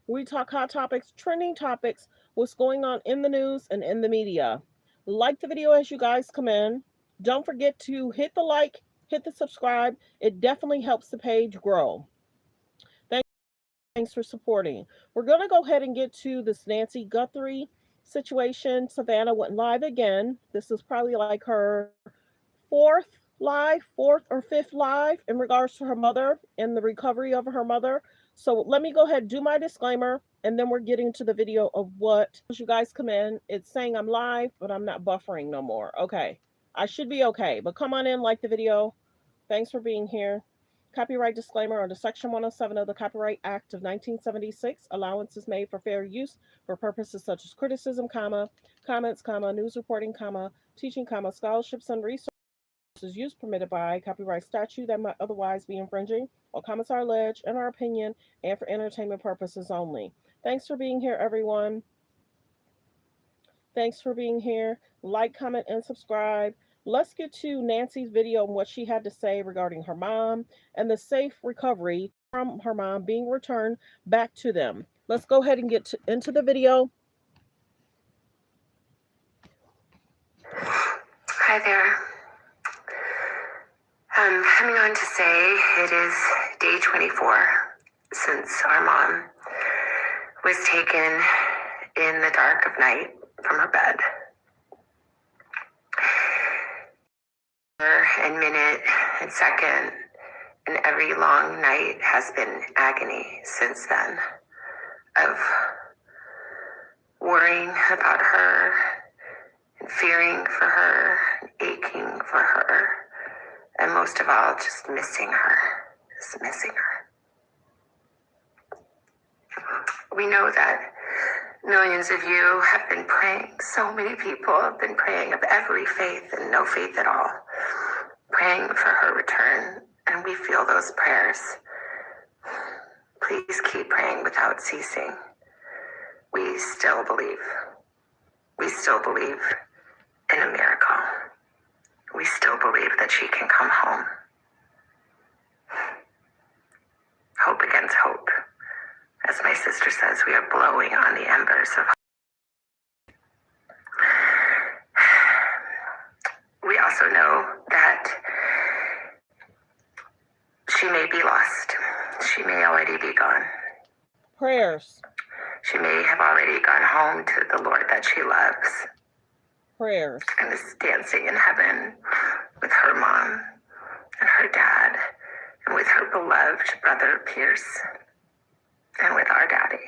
We talk hot topics, trending topics, what's going on in the news and in the media. Like the video as you guys come in. Don't forget to hit the like, hit the subscribe. It definitely helps the page grow. Thanks for supporting. We're going to go ahead and get to this Nancy Guthrie situation. Savannah went live again. This is probably like her fourth or fifth live in regards to her mother and the recovery of her mother. So let me go ahead and do my disclaimer, and then we're getting to the video of what as you guys come in. It's saying I'm live, but I'm not buffering no more. Okay. I should be okay, but come on in, like the video. Thanks for being here. Copyright disclaimer under Section 107 of the Copyright Act of 1976. Allowance is made for fair use for purposes such as criticism, comments, news reporting, teaching, scholarships and research is used permitted by copyright statute that might otherwise be infringing. All comments are alleged in our opinion and for entertainment purposes only. Thanks for being here, everyone. Thanks for being here. Like, comment, and subscribe. Let's get to Nancy's video and what she had to say regarding her mom and the safe recovery from her mom being returned back to them. Let's go ahead and get into the video. Hi there. I'm coming on to say it is day 24 since our mom was taken in the dark of night from her bed. And minute and second and every long night has been agony since then of worrying about her and fearing for her, and aching for her, and most of all, just missing her, We know that millions of you have been praying. So many people have been praying of every faith and no faith at all, praying for her return, and we feel those prayers. Please keep praying without ceasing. We still believe. We still believe in a miracle. We still believe that she can come home. Hope against hope. As my sister says, we are blowing on the embers of hope. We also know that she may be lost. She may already be gone. Prayers. She may have already gone home to the Lord that she loves. Prayers. And is dancing in heaven with her mom and her dad and with her beloved brother Pierce and with our daddy.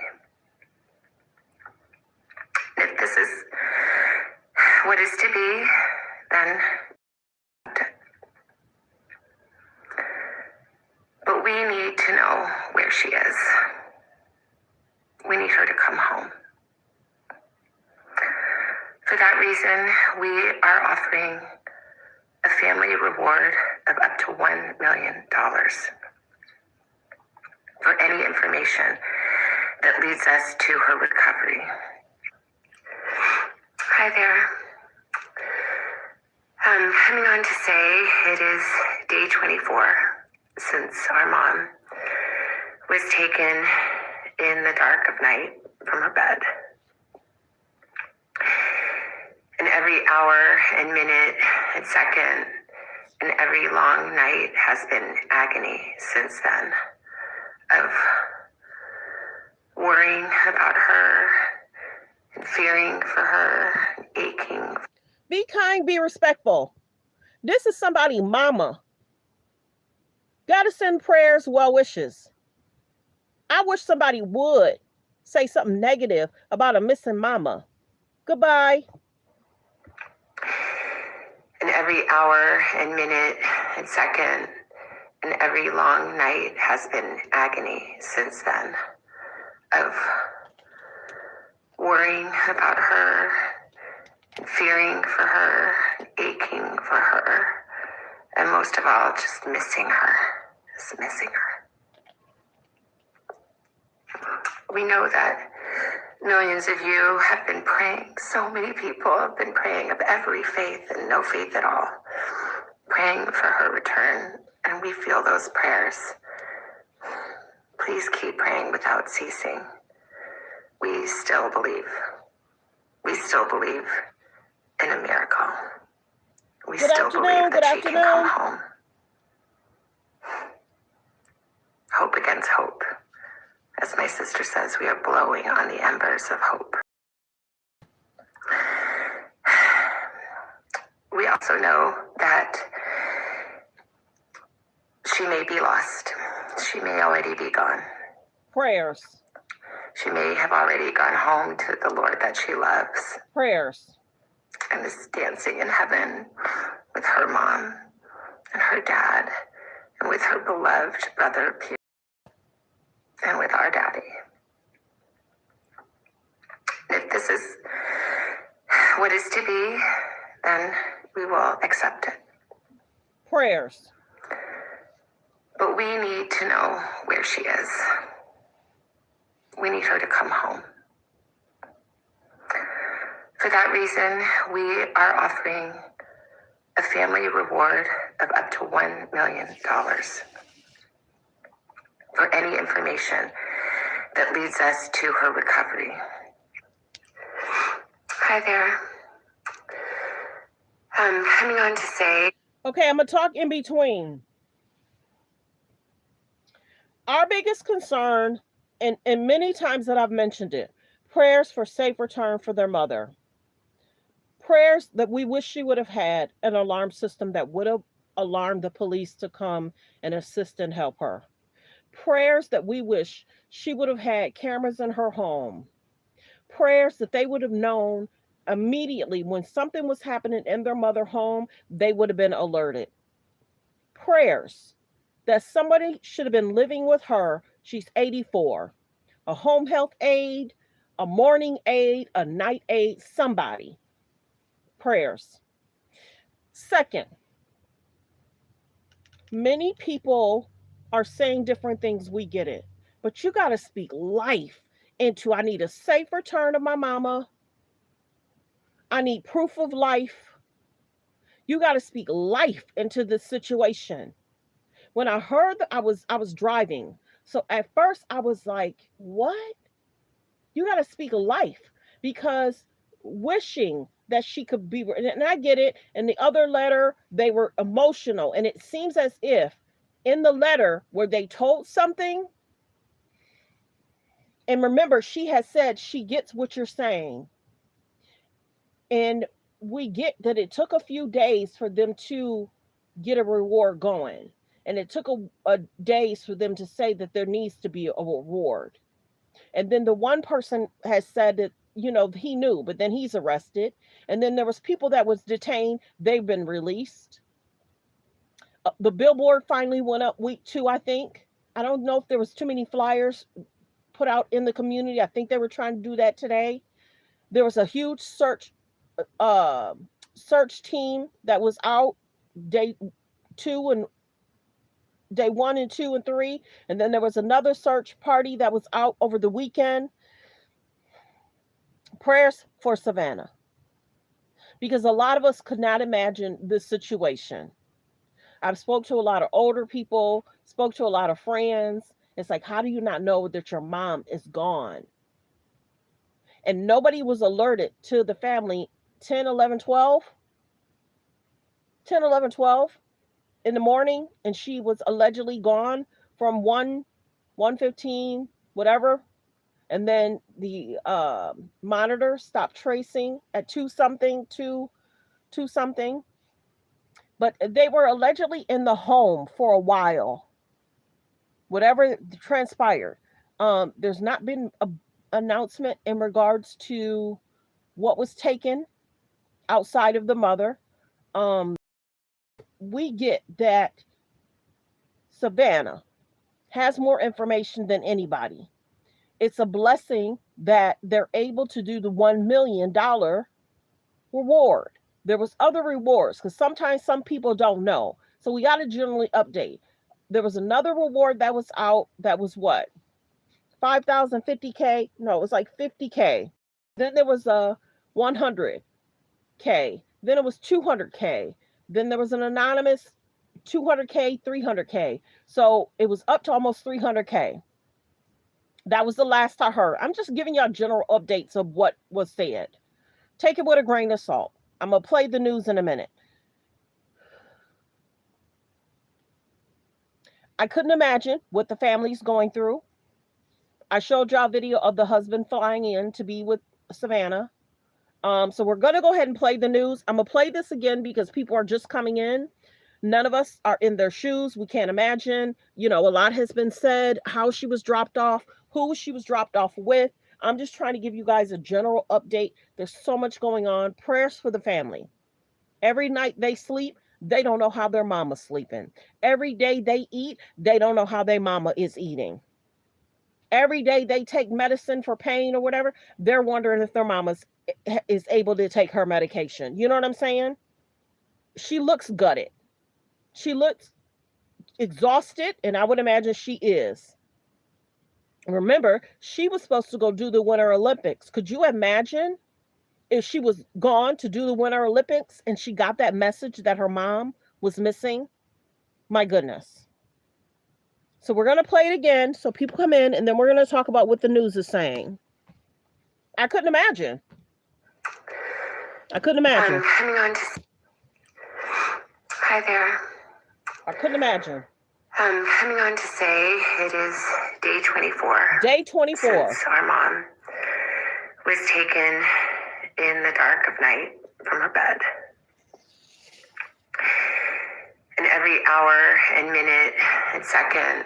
If this is what is to be, then but we need to know where she is. We need her to come home. For that reason, we are offering a family reward of up to $1 million for any information that leads us to her recovery. Hi there. I'm coming on to say it is day 24 since our mom was taken in the dark of night from her bed. And every hour and minute and second and every long night has been agony since then of worrying about her and fearing for her and aching. Be kind, be respectful. This is somebody's mama. Gotta send prayers, well wishes. I wish somebody would say something negative about a missing mama. Goodbye. And every hour and minute and second and every long night has been agony since then of worrying about her and fearing for her and aching for her, and most of all, just missing her. We know that millions of you have been praying. So many people have been praying of every faith and no faith at all, praying for her return, and we feel those prayers. Please keep praying without ceasing. we still believe. We still believe in a miracle. We still believe that she can come home. Hope against hope. As my sister says, we are blowing on the embers of hope. We also know that she may be lost. She may already be gone. Prayers. She may have already gone home to the Lord that she loves. Prayers. And is dancing in heaven with her mom and her dad and with her beloved brother Peter and with our daddy. If this is what is to be, then we will accept it. Prayers. But we need to know where she is. We need her to come home. For that reason, we are offering a family reward of up to $1 million for any information that leads us to her recovery. Hi there. I'm coming on to say... Okay, I'm going to talk in between. Our biggest concern, and many times that I've mentioned it, prayers for safe return for their mother. Prayers that we wish she would have had an alarm system that would have alarmed the police to come and assist and help her. Prayers that we wish she would have had cameras in her home. Prayers that they would have known immediately when something was happening in their mother home, they would have been alerted. Prayers that somebody should have been living with her. She's 84. A home health aide, a morning aide, a night aide, somebody. Prayers. Second, many people are saying different things. We get it. But you got to speak life into, I need a safe return of my mama. I need proof of life. You got to speak life into this situation. When I heard that, I was driving. So at first I was like, what? You got to speak life, because wishing that she could be, and I get it. In the other letter, they were emotional. And it seems as if in the letter where they told something, and remember, she has said she gets what you're saying. And we get that it took a few days for them to get a reward going. And it took a days for them to say that there needs to be a reward. And then the one person has said that, he knew, but then he's arrested. And then there was people that was detained. They've been released. The billboard finally went up week 2, I think. I don't know if there was too many flyers put out in the community. I think they were trying to do that today. There was a huge search team that was out day 1 and 2 and 3. And then there was another search party that was out over the weekend. Prayers for Savannah, because a lot of us could not imagine this situation. I've spoke to a lot of older people, spoke to a lot of friends. It's like, how do you not know that your mom is gone? And nobody was alerted to the family 10, 11, 12 in the morning, and she was allegedly gone from 1:15, whatever. And then the monitor stopped tracing at 2 something. But they were allegedly in the home for a while. Whatever transpired. There's not been an announcement in regards to what was taken outside of the mother. We get that Savannah has more information than anybody. It's a blessing that they're able to do the $1 million reward. There was other rewards, because sometimes some people don't know. So we got to generally update. There was another reward that was out that was what? 5,000, 50K? No, it was like 50K. Then there was a 100K. Then it was 200K. Then there was an anonymous 200K, 300K. So it was up to almost 300K. That was the last I heard. I'm just giving y'all general updates of what was said. Take it with a grain of salt. I'm going to play the news in a minute. I couldn't imagine what the family's going through. I showed y'all a video of the husband flying in to be with Savannah. So we're going to go ahead and play the news. I'm going to play this again because people are just coming in. None of us are in their shoes. We can't imagine. You know, a lot has been said, how she was dropped off, who she was dropped off with. I'm just trying to give you guys a general update. There's so much going on. Prayers for the family. Every night they sleep, they don't know how their mama's sleeping. Every day they eat, they don't know how their mama is eating. Every day they take medicine for pain or whatever, they're wondering if their mama is able to take her medication. You know what I'm saying? She looks gutted. She looks exhausted, and I would imagine she is. Remember, she was supposed to go do the Winter Olympics. Could you imagine if she was gone to do the Winter Olympics and she got that message that her mom was missing? My goodness. So we're going to play it again so people come in, and then we're going to talk about what the news is saying. I couldn't imagine. I couldn't imagine. Hi there. I couldn't imagine. I'm coming on to say it is day 24. Day 24. Since our mom was taken in the dark of night from her bed. And every hour and minute and second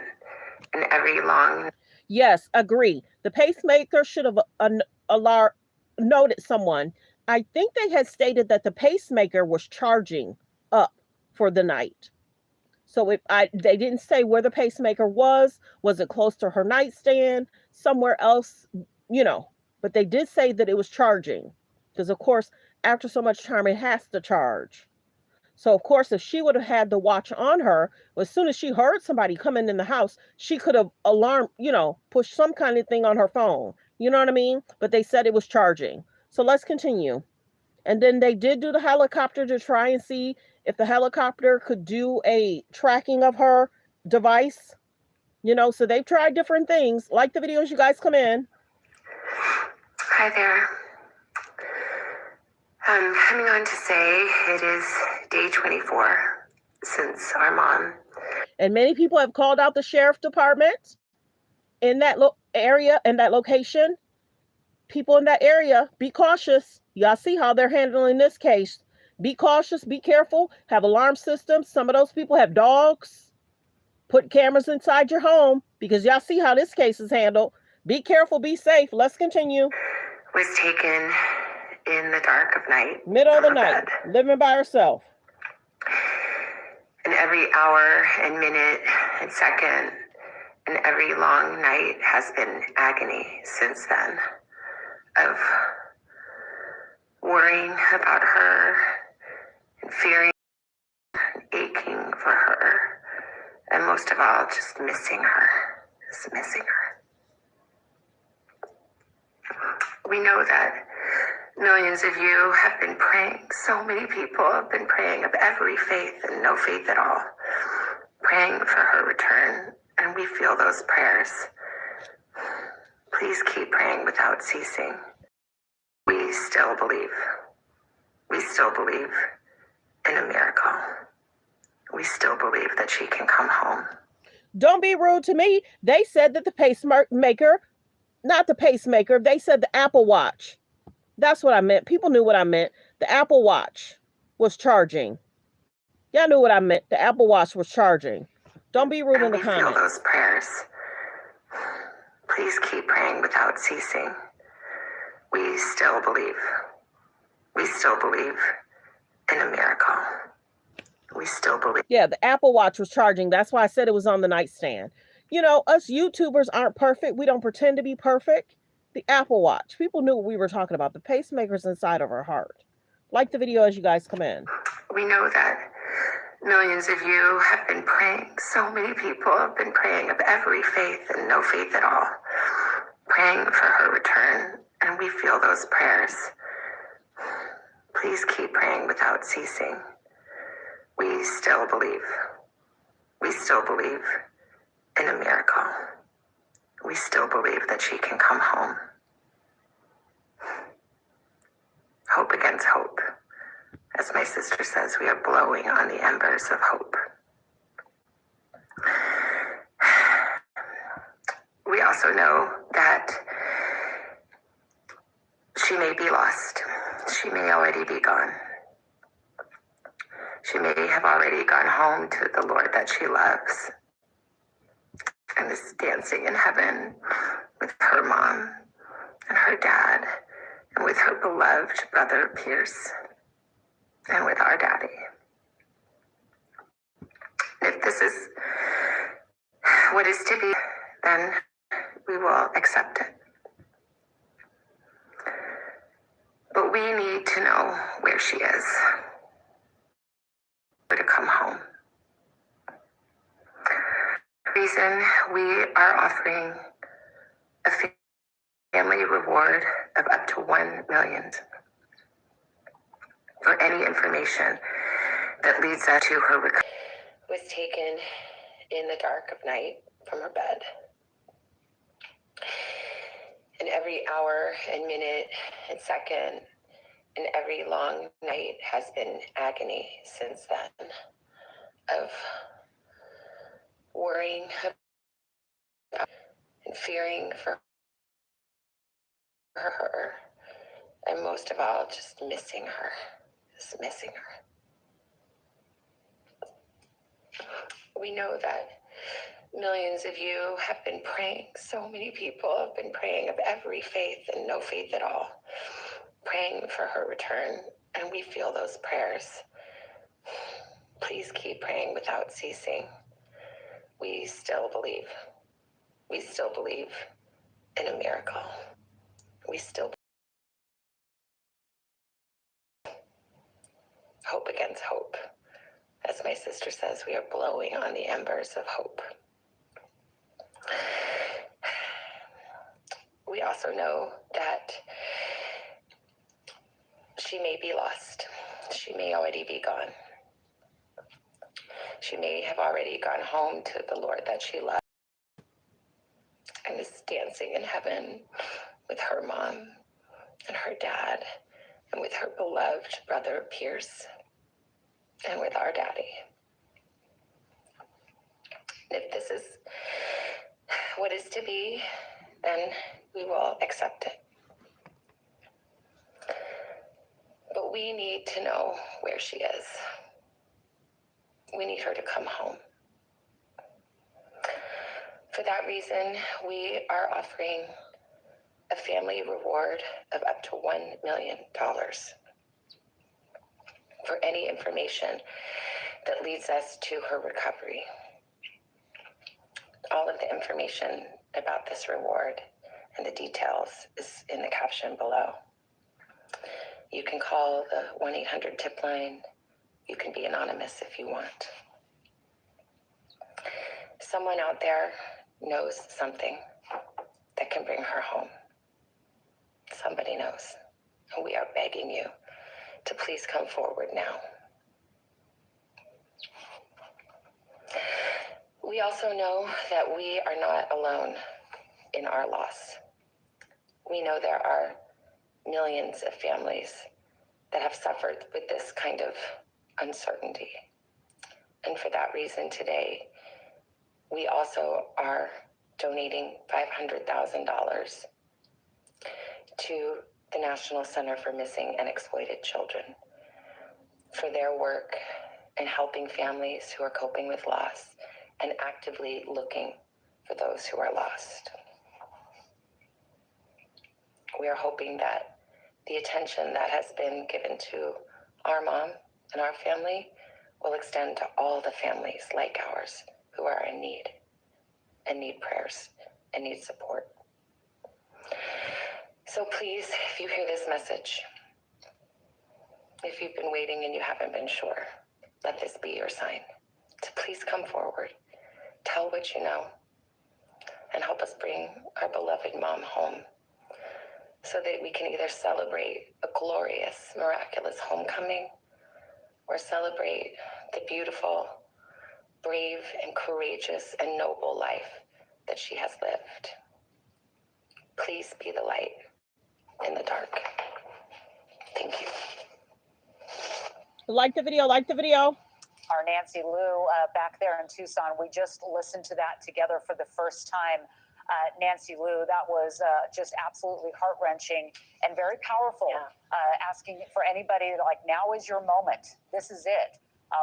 and every long... Yes, agree. The pacemaker should have noted someone. I think they had stated that the pacemaker was charging up for the night. So they didn't say where the pacemaker was. Was it close to her nightstand? Somewhere else? You know. But they did say that it was charging. Because, of course, after so much time, it has to charge. So, of course, if she would have had the watch on her, as soon as she heard somebody coming in the house, she could have pushed some kind of thing on her phone. You know what I mean? But they said it was charging. So let's continue. And then they did do the helicopter to try and see if the helicopter could do a tracking of her device. You know, so they've tried different things. Like the videos you guys come in. Hi there. I'm coming on to say it is day 24 since our mom. And many people have called out the sheriff department in that area, in that location. People in that area, be cautious. Y'all see how they're handling this case. Be cautious, be careful, have alarm systems. Some of those people have dogs. Put cameras inside your home because y'all see how this case is handled. Be careful, be safe. Let's continue. Was taken in the dark of night. Middle of the night, living by herself. And every hour and minute and second and every long night has been agony since then. Of worrying about her and fearing and aching for her. And most of all, just missing her. Just missing her. We know that millions of you have been praying. So many people have been praying of every faith and no faith at all. Praying for her return. And we feel those prayers. Please keep praying without ceasing. We still believe. We still believe in a miracle. We still believe that she can come home. Don't be rude to me. They said that the pacemaker, not the pacemaker, they said the Apple Watch. That's what I meant. People knew what I meant. The Apple Watch was charging. Y'all knew what I meant. The Apple Watch was charging. Don't be rude in the comments. We feel those prayers. Please keep praying without ceasing. We still believe. We still believe in a miracle. We still believe. Yeah, the Apple Watch was charging. That's why I said it was on the nightstand. You know, us YouTubers aren't perfect. We don't pretend to be perfect. The Apple Watch. People knew what we were talking about. The pacemaker's inside of her heart. Like the video as you guys come in. We know that millions of you have been praying. So many people have been praying of every faith and no faith at all. Praying for her return. And we feel those prayers. Please keep praying without ceasing. We still believe. We still believe in a miracle. we still believe that she can come home. Hope against hope. As my sister says, we are blowing on the embers of hope. We also know that she may be lost. She may already be gone. She may have already gone home to the Lord that she loves and is dancing in heaven with her mom and her dad and with her beloved brother Pierce and with our daddy. If this is what is to be, then we will accept it. But we need to know where she is, to come home. The reason we are offering a family reward of up to $1 million for any information that leads us to her recovery was taken in the dark of night from her bed. And every hour and minute and second and every long night has been agony since then of worrying about and fearing for her, and most of all, just missing her. We know that millions of you have been praying. So many people have been praying of every faith and no faith at all, praying for her return, and we feel those prayers. Please keep praying without ceasing. We still believe. We still believe in a miracle. We still hope against hope. As my sister says, we are blowing on the embers of hope. We also know that she may be lost. She may already be gone. She may have already gone home to the Lord that she loves and is dancing in heaven with her mom and her dad and with her beloved brother Pierce and with our daddy. If this is what is to be, then we will accept it. But we need to know where she is. We need her to come home. For that reason, we are offering a family reward of up to $1 million for any information that leads us to her recovery. All of the information about this reward and the details is in the caption below. You can call the 1-800 tip line. You can be anonymous if you want. Someone out there knows something that can bring her home. Somebody knows. And we are begging you to please come forward now. We also know that we are not alone in our loss. We know there are millions of families that have suffered with this kind of uncertainty. And for that reason today, we also are donating $500,000 to the National Center for Missing and Exploited Children for their work in helping families who are coping with loss and actively looking for those who are lost. We are hoping that the attention that has been given to our mom and our family will extend to all the families like ours who are in need and need prayers and need support. So please, if you hear this message, if you've been waiting and you haven't been sure, let this be your sign to please come forward, tell what you know, and help us bring our beloved mom home so that we can either celebrate a glorious, miraculous homecoming or celebrate the beautiful, brave, and courageous and noble life that she has lived. Please be the light in the dark. Thank you. Like the video, like the video. Our Nancy Lou back there in Tucson, we just listened to that together for the first time. Nancy Lou, that was just absolutely heart-wrenching and very powerful. Yeah. Asking for anybody, like, now is your moment. This is it.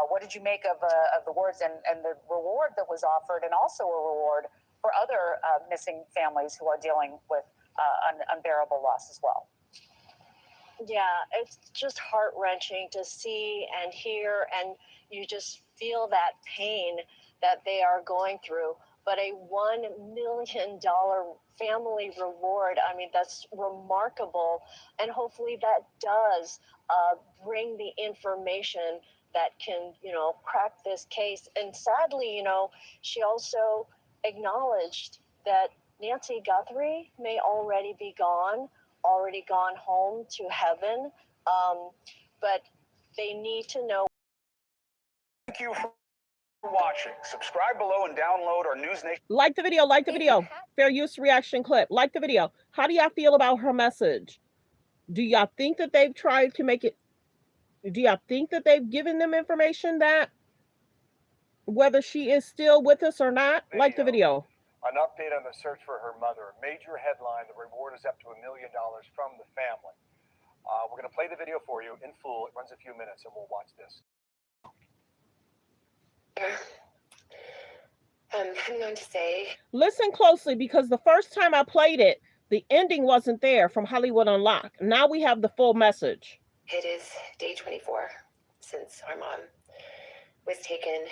What did you make of the words and the reward that was offered, and also a reward for other missing families who are dealing with unbearable loss as well? Yeah, it's just heart-wrenching to see and hear, and you just feel that pain that they are going through. But a $1 million family reward, I mean, that's remarkable. And hopefully that does bring the information that can, crack this case. And sadly, she also acknowledged that Nancy Guthrie may already be gone, already gone home to heaven, but they need to know. Thank you for watching. Subscribe below and download our News Nation. Like the video, like the video. Fair use reaction clip. Like the video. How do y'all feel about her message? Do y'all think that they've tried to make it? Do y'all think that they've given them information that whether she is still with us or not? Like the video. An update on the search for her mother. A major headline. The reward is up to $1 million from the family. We're going to play the video for you in full. It runs a few minutes, and we'll watch this. I'm going to say. Listen closely, because the first time I played it, the ending wasn't there from Hollywood Unlocked. Now we have the full message. It is day 24 since our mom was taken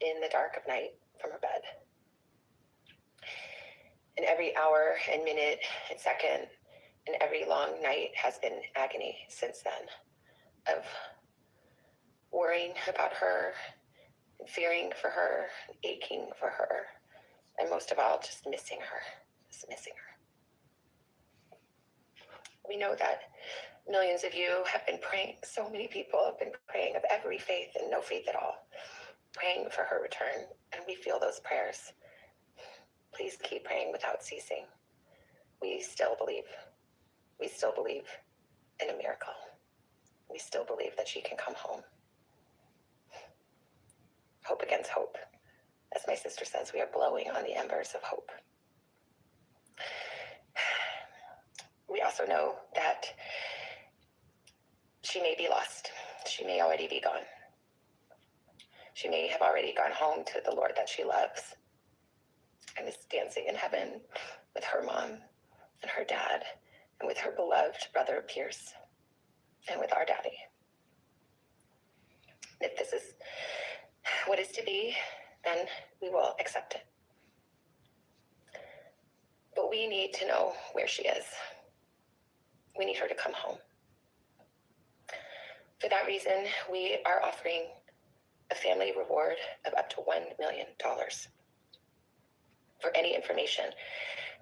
in the dark of night from her bed. And every hour and minute and second and every long night has been agony since then, of worrying about her, and fearing for her, and aching for her, and most of all, just missing her, We know that millions of you have been praying, so many people have been praying of every faith and no faith at all, praying for her return, and we feel those prayers. Please keep praying without ceasing. We still believe. We still believe in a miracle. We still believe that she can come home. Hope against hope. As my sister says, we are blowing on the embers of hope. We also know that she may be lost. She may already be gone. She may have already gone home to the Lord that she loves and is dancing in heaven with her mom and her dad and with her beloved brother Pierce and with our daddy. If this is what is to be, then we will accept it. But we need to know where she is. We need her to come home. For that reason, we are offering a family reward of up to $1 million for any information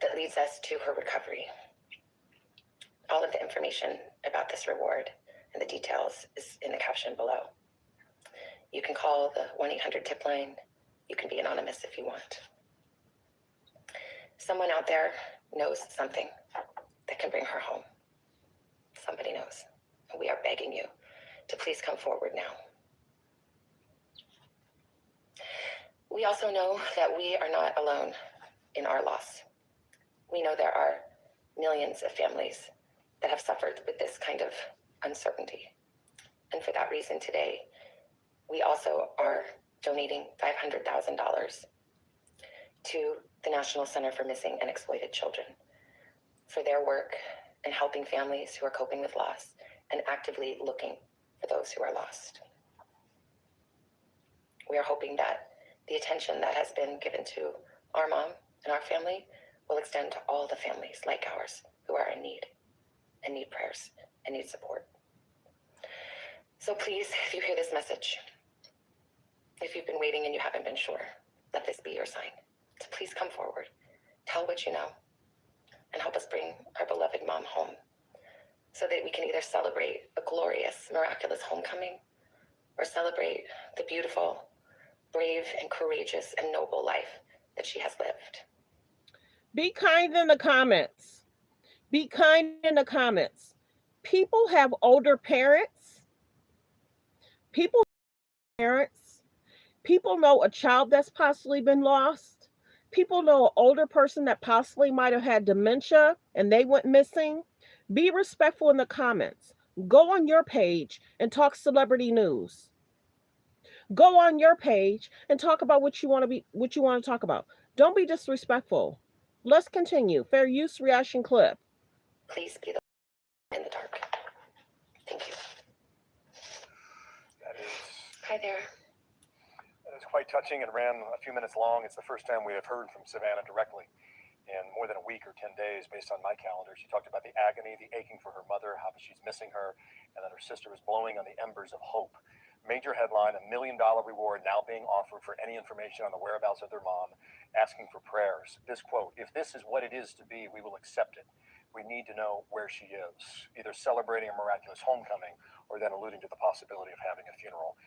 that leads us to her recovery. All of the information about this reward and the details is in the caption below. You can call the 1-800-TIP line. You can be anonymous if you want. Someone out there knows something that can bring her home. Somebody knows. And we are begging you to please come forward now. We also know that we are not alone in our loss. We know there are millions of families that have suffered with this kind of uncertainty. And for that reason today, we also are donating $500,000 to the National Center for Missing and Exploited Children for their work in helping families who are coping with loss and actively looking for those who are lost. We are hoping that the attention that has been given to our mom and our family will extend to all the families like ours who are in need and need prayers and need support. So please, if you hear this message, if you've been waiting and you haven't been sure, let this be your sign. So please come forward, tell what you know, and help us bring our beloved mom home so that we can either celebrate a glorious, miraculous homecoming or celebrate the beautiful, brave, and courageous and noble life that she has lived. Be kind in the comments. Be kind in the comments. People have older parents. People have parents. People know a child that's possibly been lost. People know an older person that possibly might have had dementia and they went missing. Be respectful in the comments. Go on your page and talk celebrity news. Go on your page and talk about what you want to talk about. Don't be disrespectful. Let's continue. Fair use reaction clip. Please be the in the dark. Thank you. Hi there. That is quite touching and ran a few minutes long. It's the first time we have heard from Savannah directly in more than a week or 10 days based on my calendar. She talked about the agony, the aching for her mother, how she's missing her, and that her sister is blowing on the embers of hope. Major headline, $1 million reward now being offered for any information on the whereabouts of their mom, asking for prayers. This quote, "If this is what it is to be, we will accept it. We need to know where she is," either celebrating a miraculous homecoming or then alluding to the possibility of having a funeral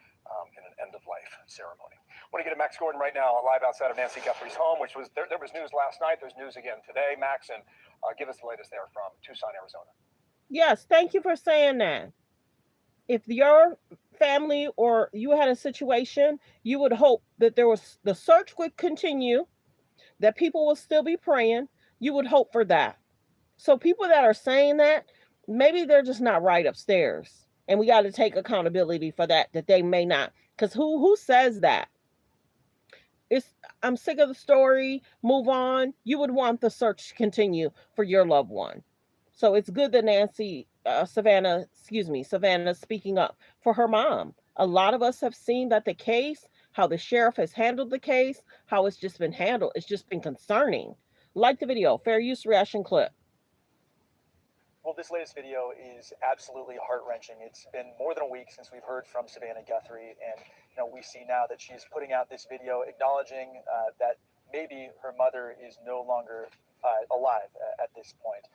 in an end-of-life ceremony. I want to get to Max Gordon right now, live outside of Nancy Guthrie's home, which was there was news last night. There's news again today, Max, and give us the latest there from Tucson, Arizona. Yes, thank you for saying that. If your family or you had a situation, you would hope that the search would continue, that people will still be praying. You would hope for that. So people that are saying that, maybe they're just not right upstairs. And we got to take accountability for that they may not. Because who says that? I'm sick of the story. Move on. You would want the search to continue for your loved one. So it's good that Savannah speaking up for her mom. A lot of us have seen that the case, how the sheriff has handled the case, how it's just been handled. It's just been concerning. Like the video, fair use reaction clip. Well, this latest video is absolutely heart-wrenching. It's been more than a week since we've heard from Savannah Guthrie, and we see now that she's putting out this video acknowledging that maybe her mother is no longer alive at this point.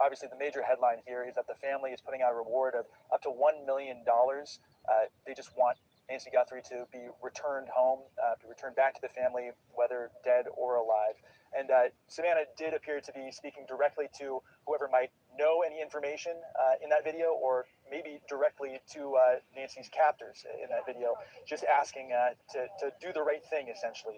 Obviously, the major headline here is that the family is putting out a reward of up to $1 million. They just want Nancy Guthrie to be returned home, be returned back to the family, whether dead or alive. And Savannah did appear to be speaking directly to whoever might know any information in that video, or maybe directly to Nancy's captors in that video, just asking to do the right thing, essentially.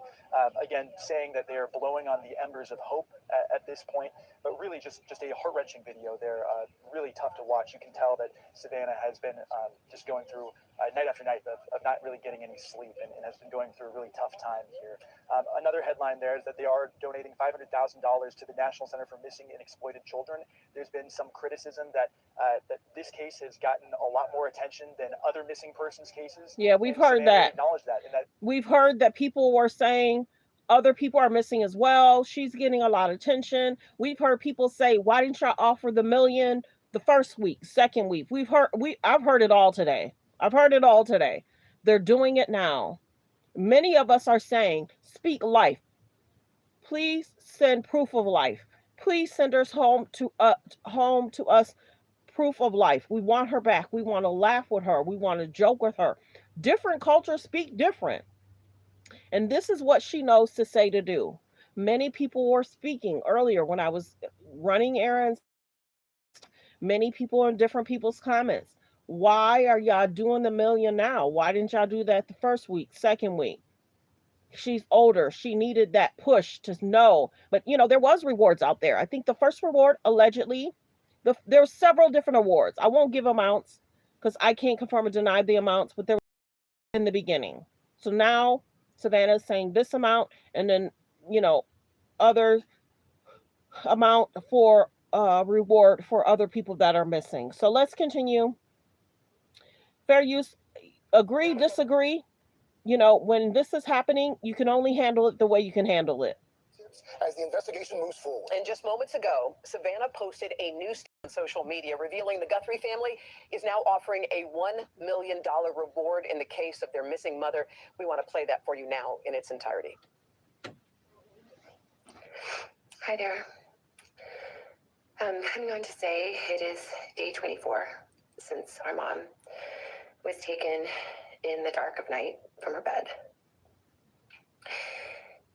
Again, saying that they are blowing on the embers of hope at this point, but really just a heart-wrenching video there, really tough to watch. You can tell that Savannah has been just going through night after night of not really getting any sleep, and has been going through a really tough time here. Another headline there is that they are donating $500,000 to the National Center for Missing and Exploited Children. There's been some criticism that this case has gotten a lot more attention than other missing persons cases. Yeah, we've heard that. Acknowledged that, we've heard that people were saying other people are missing as well. She's getting a lot of attention. We've heard people say, "Why didn't y'all offer the $1 million the first week, second week?" I've heard it all today. They're doing it now. Many of us are saying, "Speak life. Please send proof of life. Please send us home to us proof of life. We want her back. We want to laugh with her. We want to joke with her." Different cultures speak different. And this is what she knows to say to do. Many people were speaking earlier when I was running errands. Many people in different people's comments. Why are y'all doing the $1 million now? Why didn't y'all do that the first week, second week? She's older. She needed that push to know. But, there was rewards out there. I think the first reward, allegedly, there's several different awards. I won't give amounts because I can't confirm or deny the amounts, but there were in the beginning. So now Savannah is saying this amount, and then, other amount for reward for other people that are missing. So let's continue. Fair use, agree, disagree. When this is happening, you can only handle it the way you can handle it. As the investigation moves forward. And just moments ago, Savannah posted a new statement on social media revealing the Guthrie family is now offering a $1 million reward in the case of their missing mother. We want to play that for you now in its entirety. Hi there. I'm going to say it is day 24 since our mom was taken in the dark of night from her bed.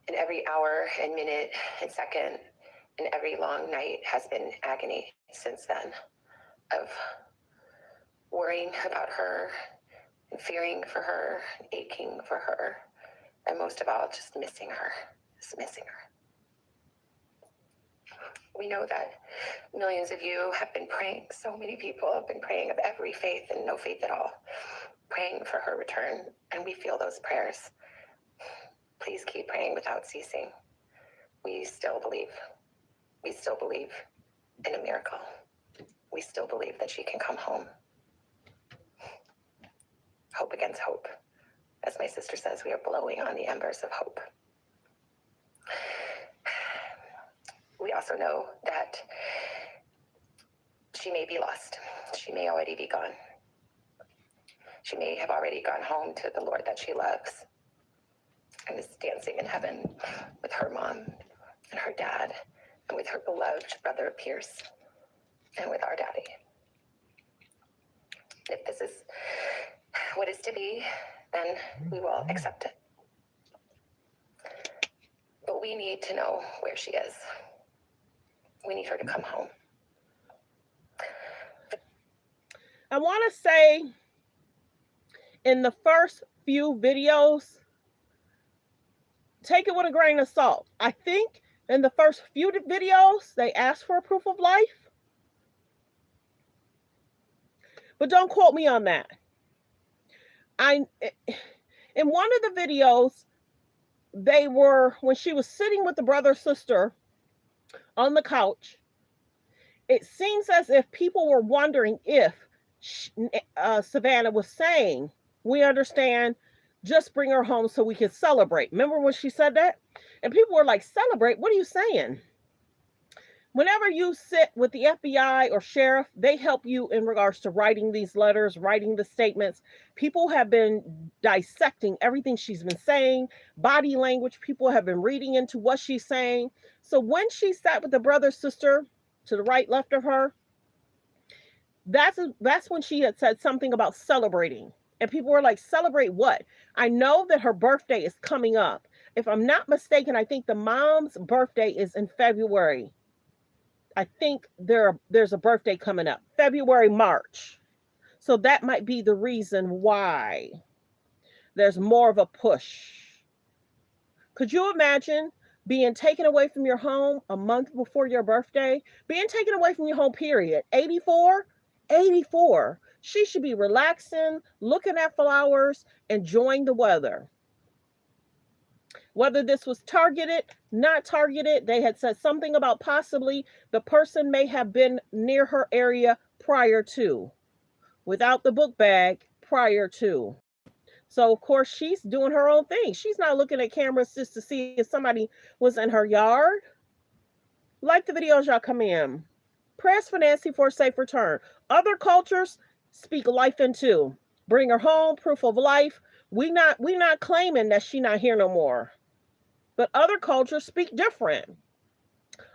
And every hour and minute and second And every long night has been agony since then, of worrying about her and fearing for her, and aching for her, and most of all, just missing her, just missing her. We know that millions of you have been praying, so many people have been praying of every faith and no faith at all, praying for her return, and we feel those prayers. Please keep praying without ceasing. We still believe. We still believe in a miracle. We still believe that she can come home. Hope against hope. As my sister says, we are blowing on the embers of hope. We also know that she may be lost. She may already be gone. She may have already gone home to the Lord that she loves and is dancing in heaven with her mom and her dad and with her beloved brother Pierce and with our daddy. If this is what is to be, then we will accept it. But we need to know where she is. We need her to come home. I want to say in the first few videos, take it with a grain of salt. I think in the first few videos, they asked for a proof of life. But don't quote me on that. In one of the videos, when she was sitting with the brother sister on the couch, it seems as if people were wondering if Savannah was saying, we understand, just bring her home so we can celebrate. Remember when she said that? And people were like, celebrate? What are you saying? Whenever you sit with the FBI or sheriff, they help you in regards to writing these letters, writing the statements. People have been dissecting everything she's been saying, body language. People have been reading into what she's saying. So when she sat with the brother, sister to the right, left of her, that's when she had said something about celebrating. And people were like, celebrate what? I know that her birthday is coming up. If I'm not mistaken, I think the mom's birthday is in February. I think there's a birthday coming up, February, March. So that might be the reason why there's more of a push. Could you imagine being taken away from your home a month before your birthday? Being taken away from your home, period. 84? 84. She should be relaxing, looking at flowers, enjoying the weather. Whether this was targeted, not targeted, they had said something about possibly the person may have been near her area prior to, without the book bag prior to. So, of course, she's doing her own thing. She's not looking at cameras just to see if somebody was in her yard. Like the videos, y'all come in. Prayers for Nancy for a safe return. Other cultures speak life into. Bring her home, proof of life. We not claiming that she not here no more. But other cultures speak different.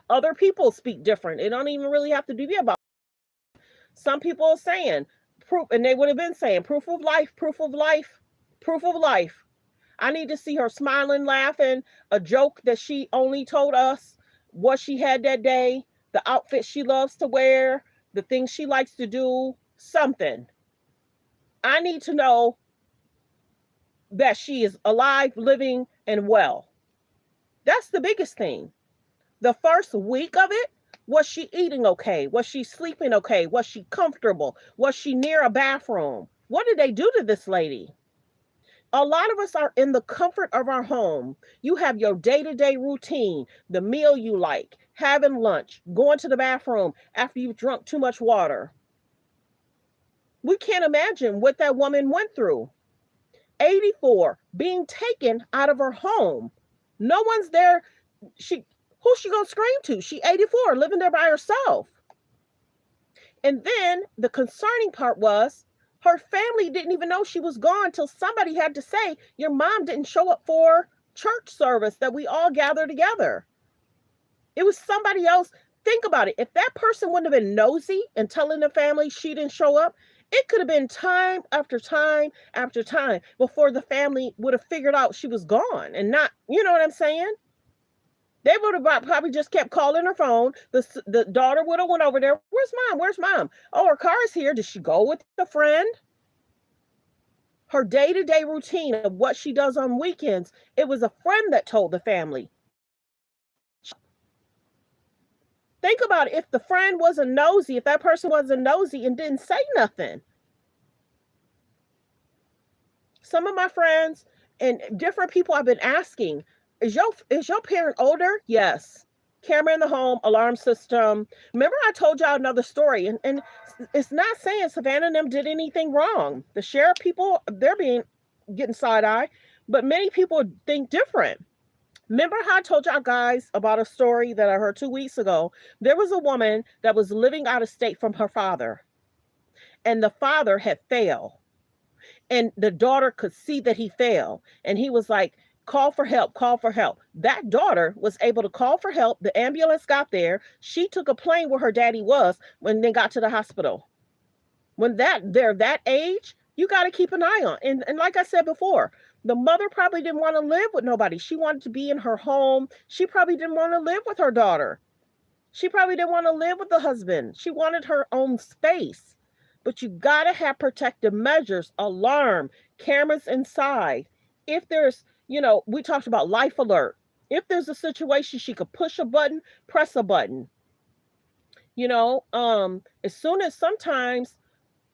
Other people speak different. It don't even really have to be about. Some people are saying proof, and they would have been saying proof of life, proof of life, proof of life. I need to see her smiling, laughing, a joke that she only told us what she had that day, the outfit she loves to wear, the things she likes to do, something. I need to know that she is alive, living, and well. That's the biggest thing. The first week of it, was she eating okay? Was she sleeping okay? Was she comfortable? Was she near a bathroom? What did they do to this lady? A lot of us are in the comfort of our home. You have your day-to-day routine, the meal you like, having lunch, going to the bathroom after you've drunk too much water. We can't imagine what that woman went through. 84, being taken out of her home. No one's there. Who's she gonna scream to? She 84, living there by herself. And then the concerning part was her family didn't even know she was gone till somebody had to say, your mom didn't show up for church service that we all gather together. It was somebody else. Think about it. If that person wouldn't have been nosy and telling the family she didn't show up, it could have been time after time after time before the family would have figured out she was gone and not, you know what I'm saying? They would have probably just kept calling her phone. The daughter would have went over there. Where's mom? Where's mom? Oh, her car is here. Did she go with a friend? Her day-to-day routine of what she does on weekends, it was a friend that told the family. Think about it. If the friend wasn't nosy, if that person wasn't nosy and didn't say nothing. Some of my friends and different people I've been asking, is your parent older? Yes. Camera in the home, alarm system. Remember I told y'all another story, and it's not saying Savannah and them did anything wrong. The sheriff people, they're getting side-eye, but many people think different. Remember how I told y'all guys about a story that I heard 2 weeks ago? There was a woman that was living out of state from her father, and the father had failed. And the daughter could see that he failed. And he was like, call for help, call for help. That daughter was able to call for help. The ambulance got there. She took a plane where her daddy was when they got to the hospital. When they're that age, you got to keep an eye on. And like I said before, the mother probably didn't want to live with nobody. She wanted to be in her home. She probably didn't want to live with her daughter. She probably didn't want to live with the husband. She wanted her own space. But you got to have protective measures, alarm, cameras inside. If there's, we talked about life alert. If there's a situation, she could push a button, press a button. As soon as sometimes,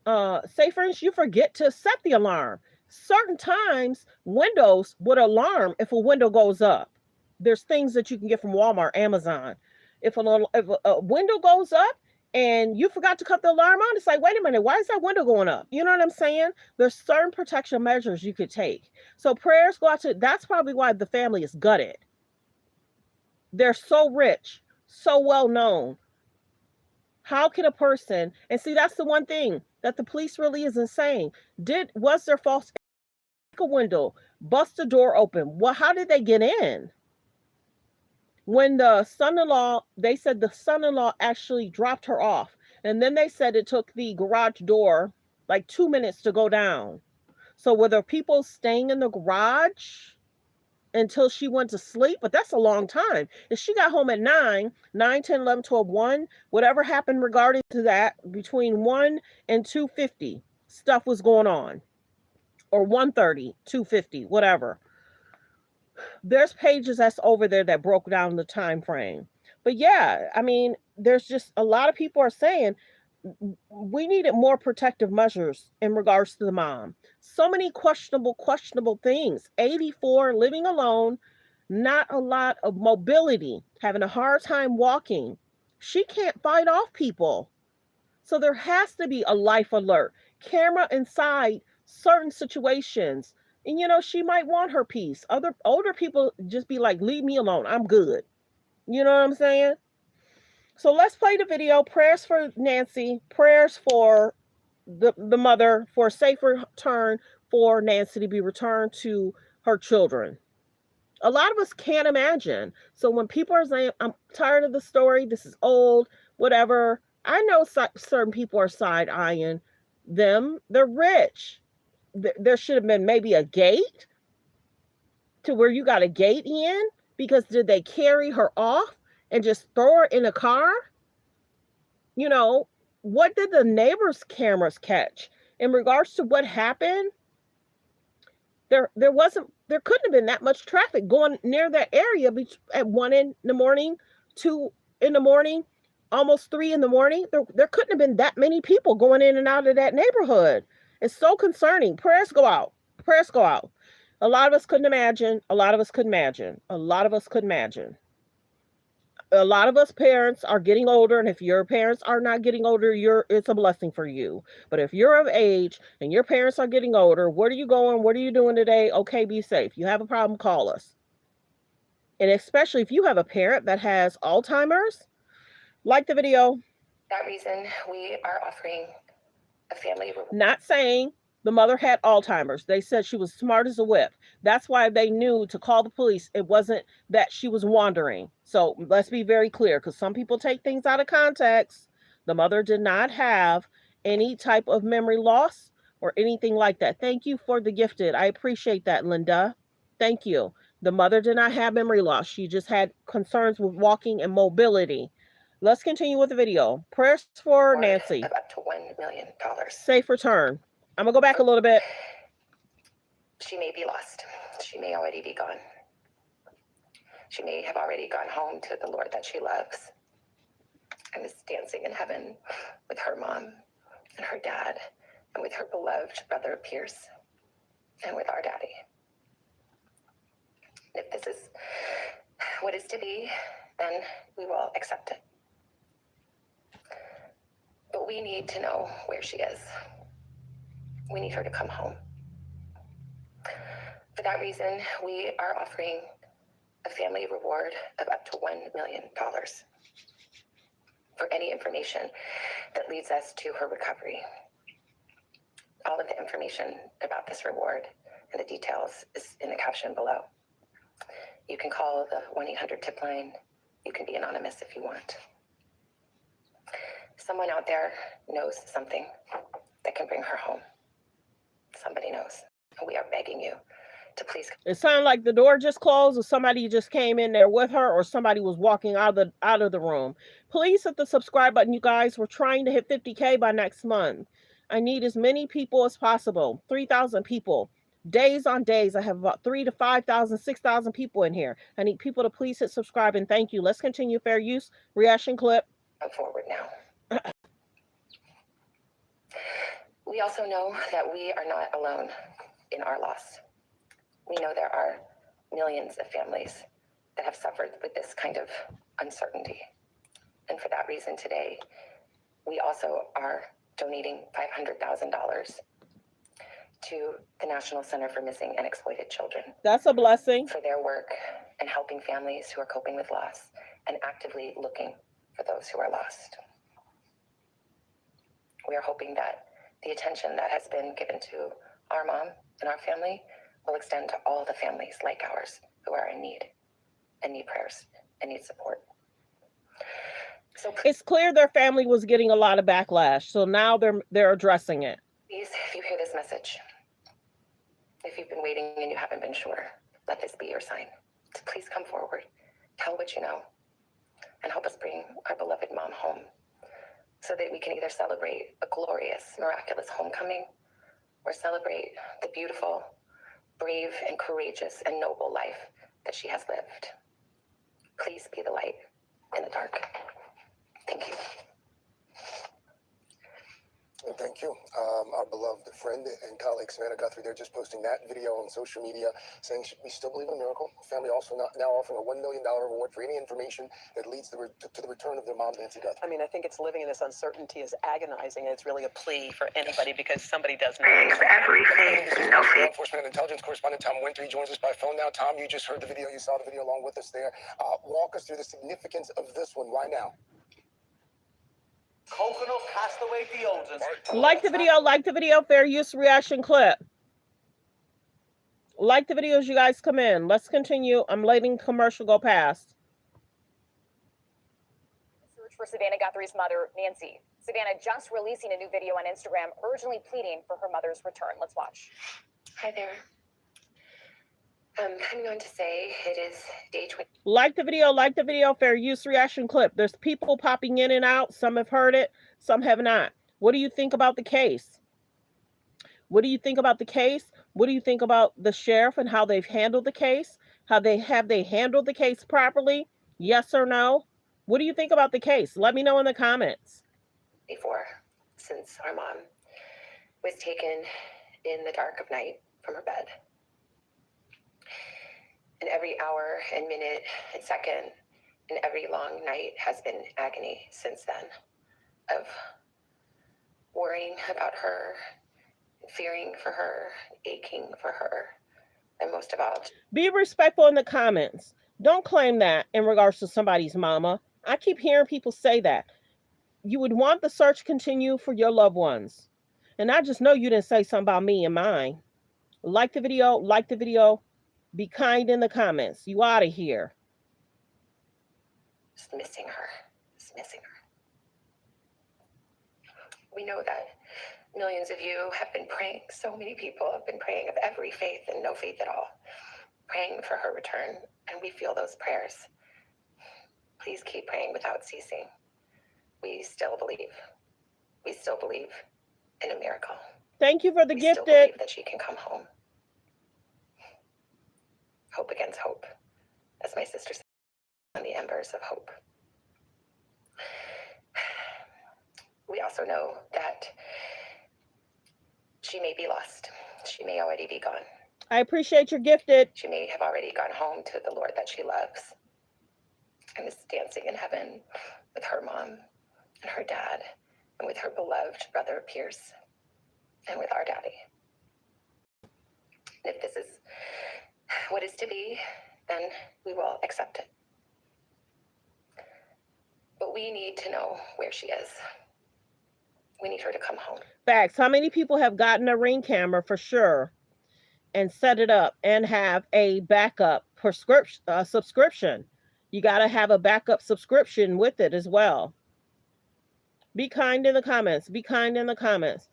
say for instance, you forget to set the alarm. Certain times, windows would alarm if a window goes up. There's things that you can get from Walmart, Amazon. If a window goes up, and you forgot to cut the alarm on, it's like, wait a minute, why is that window going up? You know what I'm saying? There's certain protection measures you could take. So prayers go out to, that's probably why the family is gutted. They're so rich, so well known. How can a person, and see, that's the one thing that the police really isn't saying. Was there false a window, bust the door open? Well, how did they get in? When the son-in-law, they said the son-in-law actually dropped her off. And then they said it took the garage door like 2 minutes to go down. So were there people staying in the garage until she went to sleep? But that's a long time. If she got home at 9, 10, 11, 12, 1, whatever happened regarding to that, between 1 and 2:50, stuff was going on. Or 1:30, 2:50, whatever. There's pages that's over there that broke down the time frame. But yeah, I mean, there's just a lot of people are saying we needed more protective measures in regards to the mom. So many questionable things. 84, living alone, not a lot of mobility, having a hard time walking. She can't fight off people. So there has to be a life alert, camera inside certain situations. And she might want her peace. Other older people just be like, leave me alone. I'm good. You know what I'm saying? So let's play the video. Prayers for Nancy. Prayers for the mother, for a safe return for Nancy to be returned to her children. A lot of us can't imagine. So when people are saying, I'm tired of the story, this is old, whatever. I know certain people are side-eyeing them. They're rich. There should have been maybe a gate to where you got a gate in, because did they carry her off and just throw her in a car? What did the neighbors' cameras catch in regards to what happened? There couldn't have been that much traffic going near that area at 1 in the morning, 2 in the morning, almost 3 in the morning. There couldn't have been that many people going in and out of that neighborhood. It's so concerning. Prayers go out. Prayers go out. A lot of us couldn't imagine. A lot of us could imagine. A lot of us could imagine. A lot of us parents are getting older, and if your parents are not getting older, it's a blessing for you. But if you're of age and your parents are getting older, where are you going? What are you doing today? Okay, be safe. You have a problem, call us. And especially if you have a parent that has Alzheimer's, like the video. That reason, we are offering a family. Not saying the mother had Alzheimer's. They said she was smart as a whip. That's why they knew to call the police. It wasn't that she was wandering. So let's be very clear, because some people take things out of context. The mother did not have any type of memory loss or anything like that. Thank you for the gifted. I appreciate that, Linda. Thank you. The mother did not have memory loss. She just had concerns with walking and mobility. Let's continue with the video. Prayers for Nancy. Of up to $1 million. Safe return. I'm going to go back a little bit. She may be lost. She may already be gone. She may have already gone home to the Lord that she loves and is dancing in heaven with her mom and her dad and with her beloved brother Pierce and with our daddy. If this is what is to be, then we will accept it. But we need to know where she is. We need her to come home. For that reason, we are offering a family reward of up to $1 million for any information that leads us to her recovery. All of the information about this reward and the details is in the caption below. You can call the 1-800 tip line. You can be anonymous if you want. Someone out there knows something that can bring her home. Somebody knows. And we are begging you to please. It sounded like the door just closed, or somebody just came in there with her, or somebody was walking out of the room. Please hit the subscribe button, you guys. We're trying to hit 50K by next month. I need as many people as possible. 3,000 people. Days on days, I have about 3,000 to 5,000, 6,000 people in here. I need people to please hit subscribe and thank you. Let's continue. Fair use reaction clip. Come forward now. We also know that we are not alone in our loss. We know there are millions of families that have suffered with this kind of uncertainty. And for that reason today, we also are donating $500,000 to the National Center for Missing and Exploited Children. That's a blessing. For their work and helping families who are coping with loss and actively looking for those who are lost. We are hoping that the attention that has been given to our mom and our family will extend to all the families like ours who are in need and need prayers and need support. So it's clear their family was getting a lot of backlash, so now they're addressing it. Please, if you hear this message, if you've been waiting and you haven't been sure, let this be your sign to please come forward, tell what you know, and help us bring our beloved mom home so that we can either celebrate a glorious, miraculous homecoming or celebrate the beautiful, brave, and courageous and noble life that she has lived. Please be the light in the dark. Thank you. And thank you. Our beloved friend and colleague, Savannah Guthrie, they're just posting that video on social media saying we still believe in a miracle. The family also now offering a $1 million reward for any information that leads to the return of their mom, Nancy Guthrie. I mean, I think it's living in this uncertainty is agonizing, and it's really a plea for anybody because somebody does know. Praying of every faith and no Law faith. enforcement and intelligence correspondent Tom Winter joins us by phone now. Tom, you just heard the video. You saw the video along with us there. Walk us through the significance of this one right now. Coconut Castaway deodorant. Like the video, fair use reaction clip. Like the video as you guys come in. Let's continue. I'm letting commercial go past. Search for Savannah Guthrie's mother, Nancy. Savannah just releasing a new video on Instagram, urgently pleading for her mother's return. Let's watch. Hi there. I'm coming on to say it is day 20. Like the video, fair use reaction clip. There's people popping in and out. Some have heard it, some have not. What do you think about the case? What do you think about the case? What do you think about the sheriff and how they've handled the case? Have they handled the case properly? Yes or no? What do you think about the case? Let me know in the comments. Before, since our mom was taken in the dark of night from her bed. And every hour and minute and second and every long night has been agony since then of worrying about her, fearing for her, aching for her, and most of all, be respectful in the comments. Don't claim that in regards to somebody's mama. I keep hearing people say that. You would want the search to continue for your loved ones. And I just know you didn't say something about me and mine. Like the video. Be kind in the comments. You out of here. just missing her. We know that millions of you have been praying. So many people have been praying of every faith and no faith at all. praying for her return, and we feel those prayers. Please keep praying without ceasing. We still believe. We still believe in a miracle. Thank you for the We still gifted. believe that she can come home. Hope against hope, as my sister said, on the embers of hope. We also know that she may be lost. She may already be gone. I appreciate your gifted. She may have already gone home to the Lord that she loves and is dancing in heaven with her mom and her dad and with her beloved brother Pierce and with our daddy. And if this is what is to be, then we will accept it. But we need to know where she is. We need her to come home. Facts. How many people have gotten a Ring camera for sure and set it up and have a backup subscription? You got to have a backup subscription with it as well. Be kind in the comments. Be kind in the comments.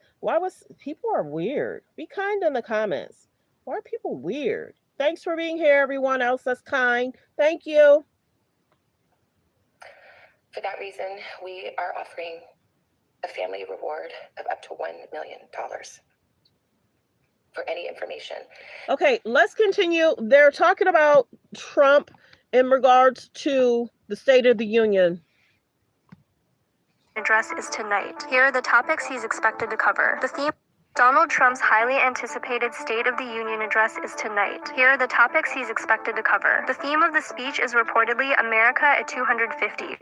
People are weird. Be kind in the comments. Why are people weird? Thanks for being here, everyone else that's kind. Thank you. For that reason, we are offering a family reward of up to $1 million for any information. Okay, let's continue. They're talking about Trump in regards to the State of the Union. Address is tonight. Here are the topics he's expected to cover. The theme: Donald Trump's highly anticipated State of the Union address is tonight. Here are the topics he's expected to cover. The theme of the speech is reportedly America at 250,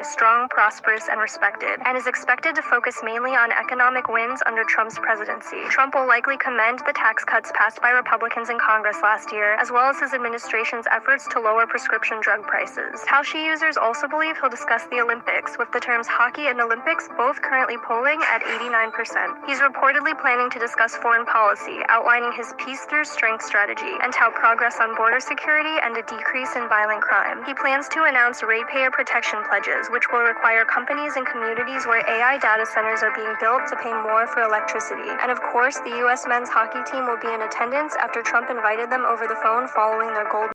strong, prosperous, and respected, and is expected to focus mainly on economic wins under Trump's presidency. Trump will likely commend the tax cuts passed by Republicans in Congress last year, as well as his administration's efforts to lower prescription drug prices. Kalshi users also believe he'll discuss the Olympics, with the terms hockey and Olympics both currently polling at 89%. He's reportedly planning to discuss foreign policy, outlining his peace through strength strategy and how progress on border security and a decrease in violent crime. He plans to announce ratepayer protection pledges, which will require companies and communities where AI data centers are being built to pay more for electricity. And of course, the U.S. men's hockey team will be in attendance after Trump invited them over the phone following their gold.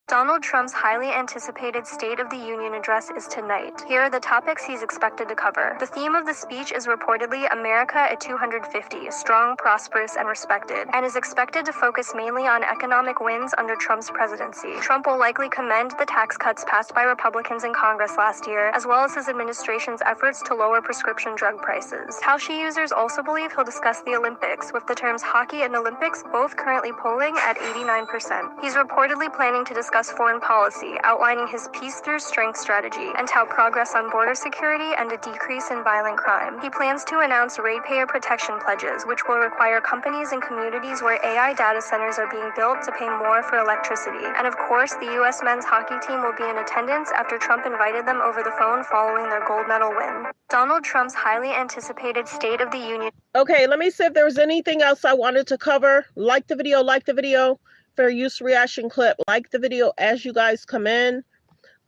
Donald Trump's highly anticipated State of the Union address is tonight. Here are the topics he's expected to cover. The theme of the speech is reportedly America at 250, strong, prosperous, and respected, and is expected to focus mainly on economic wins under Trump's presidency. Trump will likely commend the tax cuts passed by Republicans in Congress last year, as well as his administration's efforts to lower prescription drug prices. Kalshi users also believe he'll discuss the Olympics, with the terms hockey and Olympics both currently polling at 89%. He's reportedly planning to discuss foreign policy, outlining his peace through strength strategy and how progress on border security and a decrease in violent crime. He plans to announce ratepayer protection pledges, which will require companies and communities where AI data centers are being built to pay more for electricity. And of course, the U.S. men's hockey team will be in attendance after Trump invited them over the phone following their gold medal win. Donald Trump's highly anticipated State of the Union. Okay, let me see if there was anything else I wanted to cover. Like the video, like the video. Fair use reaction clip. Like the video as you guys come in.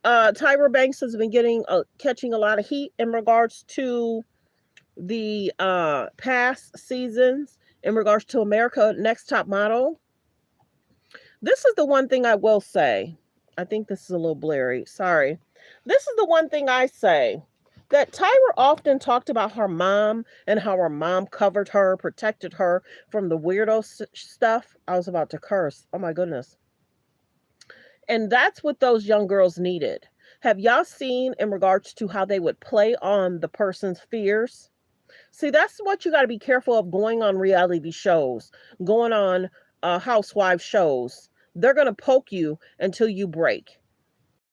Tyra Banks has been catching a lot of heat in regards to the past seasons, in regards to America Next Top Model. This is the one thing I will say. I think this is a little blurry. Sorry. This is the one thing I say. That Tyra often talked about her mom and how her mom covered her, protected her from the weirdo stuff. I was about to curse. Oh my goodness. And that's what those young girls needed. Have y'all seen in regards to how they would play on the person's fears? See, that's what you got to be careful of going on reality shows, going on housewife shows. They're going to poke you until you break.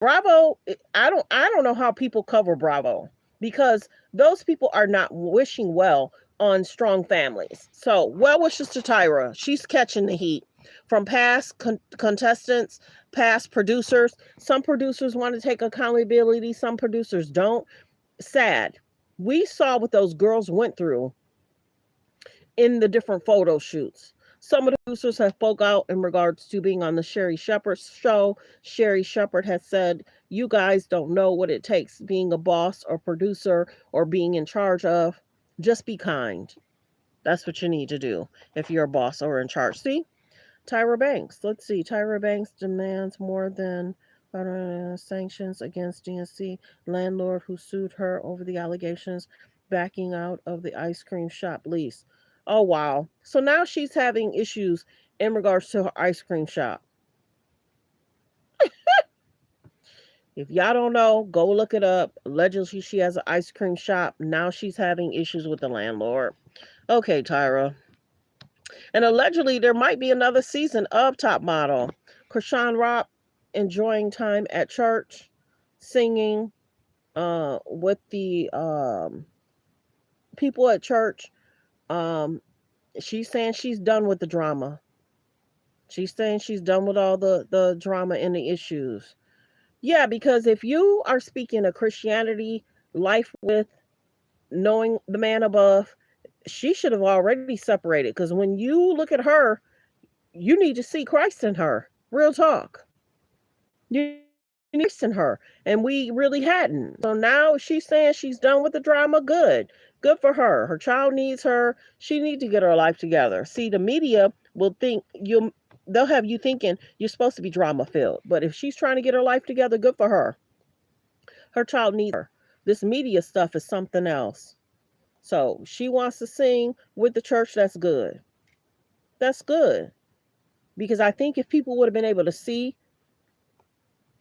Bravo, I don't know how people cover Bravo, because those people are not wishing well on strong families. So, well wishes to Tyra. She's catching the heat from past contestants, past producers. Some producers want to take accountability. Some producers don't. Sad. We saw what those girls went through in the different photo shoots. Some of the producers have spoke out in regards to being on the Sherri Shepherd show. Sherri Shepherd has said, you guys don't know what it takes being a boss or producer or being in charge of. Just be kind. That's what you need to do if you're a boss or in charge. See, Tyra Banks. Let's see. Tyra Banks demands more than sanctions against DNC landlord who sued her over the allegations backing out of the ice cream shop lease. Oh, wow. So now she's having issues in regards to her ice cream shop. If y'all don't know, go look it up. Allegedly, she has an ice cream shop. Now she's having issues with the landlord. Okay, Tyra. And allegedly, there might be another season of Top Model. Krishan Rock enjoying time at church, singing with the people at church. Um, she's saying she's done with the drama. She's saying she's done with all the drama and the issues. Yeah, because if you are speaking of Christianity, life with knowing the man above, she should have already separated. Because when you look at her, you need to see Christ in her. Real talk. You need Christ in her. And we really hadn't. So now she's saying she's done with the drama. Good. Good for her. Her child needs her. She needs to get her life together. See, the media will think they'll have you thinking you're supposed to be drama filled. But if she's trying to get her life together, good for her. Her child needs her. This media stuff is something else. So she wants to sing with the church. That's good. That's good. Because I think if people would have been able to see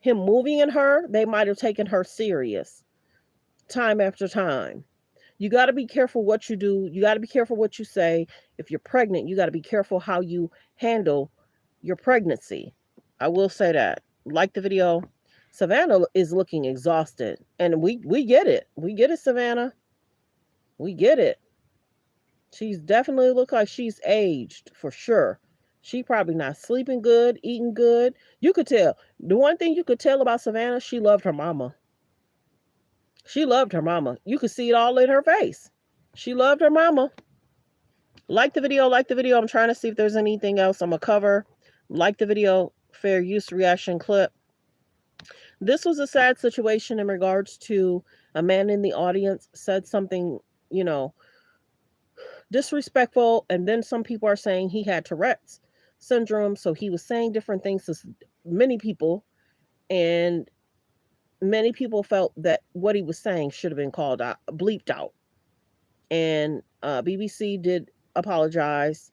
him moving in her, they might have taken her serious time after time. You got to be careful what you do. You got to be careful what you say. If you're pregnant, you got to be careful how you handle your pregnancy. I will say that. Like the video, Savannah is looking exhausted. And we get it. We get it, Savannah. We get it. She's definitely look like she's aged for sure. She probably not sleeping good, eating good. You could tell. The one thing you could tell about Savannah, she loved her mama. She loved her mama. You could see it all in her face. She loved her mama. Like the video, like the video. I'm trying to see if there's anything else I'm going to cover. Like the video, fair use reaction clip. This was a sad situation in regards to a man in the audience said something, disrespectful, and then some people are saying he had Tourette's syndrome, so he was saying different things to many people, and many people felt that what he was saying should have been called out, bleeped out, and BBC did apologize,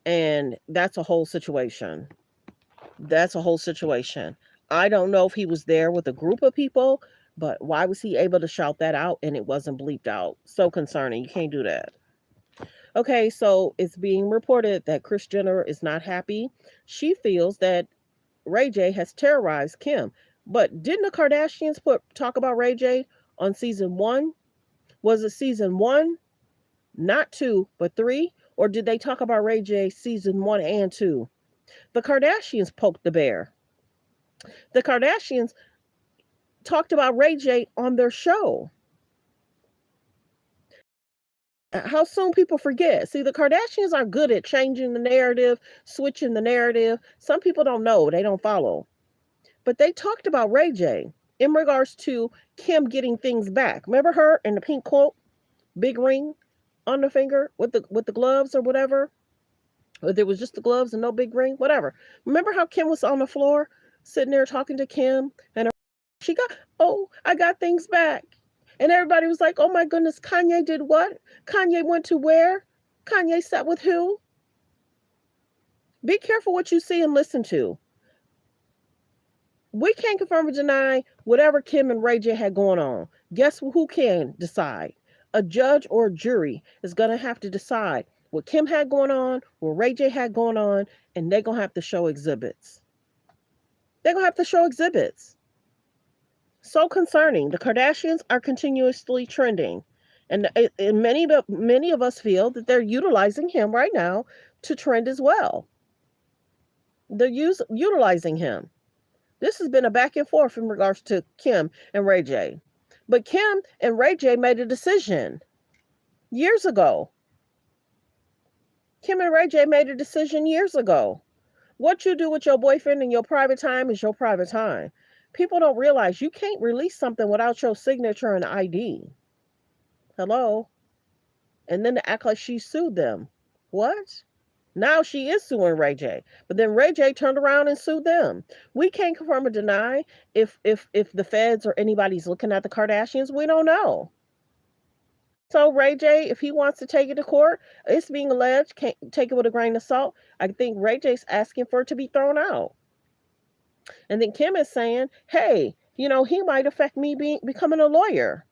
and that's a whole situation. That's a whole situation. I don't know if he was there with a group of people, but why was he able to shout that out and it wasn't bleeped out? So concerning. You can't do that. Okay, so it's being reported that Kris Jenner is not happy. She feels that Ray J has terrorized Kim. But didn't the Kardashians talk about Ray J on season 1? Was it season 1, not 2, but 3? Or did they talk about Ray J season 1 and 2? The Kardashians poked the bear. The Kardashians talked about Ray J on their show. How soon people forget. See, the Kardashians are good at changing the narrative, switching the narrative. Some people don't know, they don't follow. But they talked about Ray J in regards to Kim getting things back. Remember her in the pink quote, big ring on the finger with the gloves or whatever? Or there was just the gloves and no big ring, whatever. Remember how Kim was on the floor sitting there talking to Kim and I got things back. And everybody was like, oh my goodness, Kanye did what? Kanye went to where? Kanye sat with who? Be careful what you see and listen to. We can't confirm or deny whatever Kim and Ray J had going on. Guess who can decide? A judge or a jury is going to have to decide what Kim had going on, what Ray J had going on, and they're going to have to show exhibits. They're going to have to show exhibits. So concerning. The Kardashians are continuously trending. And many of us feel that they're utilizing him right now to trend as well. They're utilizing him. This has been a back and forth in regards to Kim and Ray J. But Kim and Ray J made a decision years ago. Kim and Ray J made a decision years ago. What you do with your boyfriend in your private time is your private time. People don't realize you can't release something without your signature and ID. Hello? And then to act like she sued them. What? Now she is suing Ray J. But then Ray J turned around and sued them. We can't confirm or deny if the feds or anybody's looking at the Kardashians. We don't know. So Ray J, if he wants to take it to court, it's being alleged, can't take it with a grain of salt. I think Ray J's asking for it to be thrown out. And then Kim is saying, hey, he might affect me becoming a lawyer.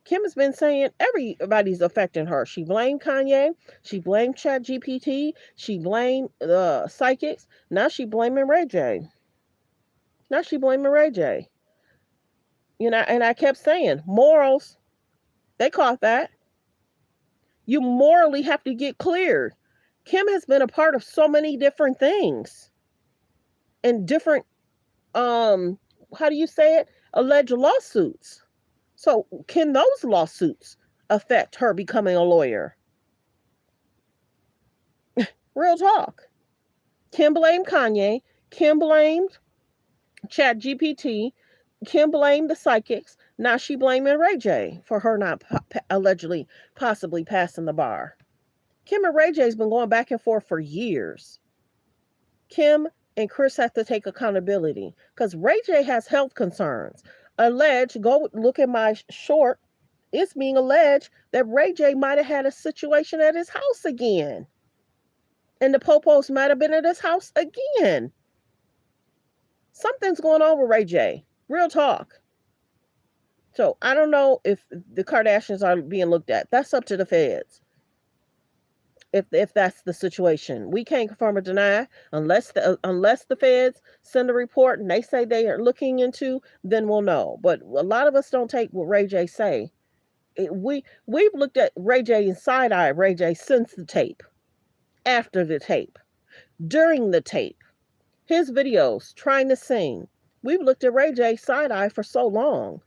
Kim has been saying everybody's affecting her. She blamed Kanye. She blamed ChatGPT. She blamed psychics. Now she blaming Ray J. And I kept saying, morals. They caught that. You morally have to get cleared. Kim has been a part of so many different things. And different, how do you say it? Alleged lawsuits. So can those lawsuits affect her becoming a lawyer? Real talk. Kim blamed Kanye. Kim blamed ChatGPT. Kim blamed the psychics. Now she blaming Ray J for her not allegedly, possibly passing the bar. Kim and Ray J's been going back and forth for years. Kim and Chris have to take accountability because Ray J has health concerns. Alleged, go look at my short, it's being alleged that Ray J might have had a situation at his house again. And the Popos might have been at his house again. Something's going on with Ray J. Real talk. So I don't know if the Kardashians are being looked at. That's up to the feds. If that's the situation, we can't confirm or deny unless the feds send a report and they say they are looking into, then we'll know. But a lot of us don't take what Ray J say. We've looked at Ray J and side-eye Ray J since the tape, after the tape, during the tape, his videos trying to sing. We've looked at Ray J side-eye for so long.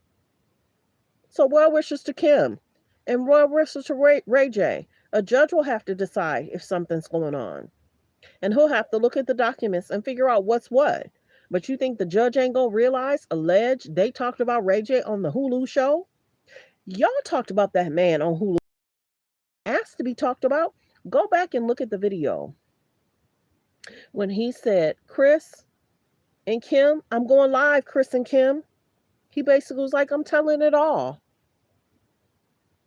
So well wishes to Kim and well wishes to Ray J. A judge will have to decide if something's going on. And he'll have to look at the documents and figure out what's what. But you think the judge ain't gonna realize, they talked about Ray J on the Hulu show? Y'all talked about that man on Hulu. Asked to be talked about. Go back and look at the video. When he said, Chris and Kim, I'm going live, Chris and Kim. He basically was like, I'm telling it all.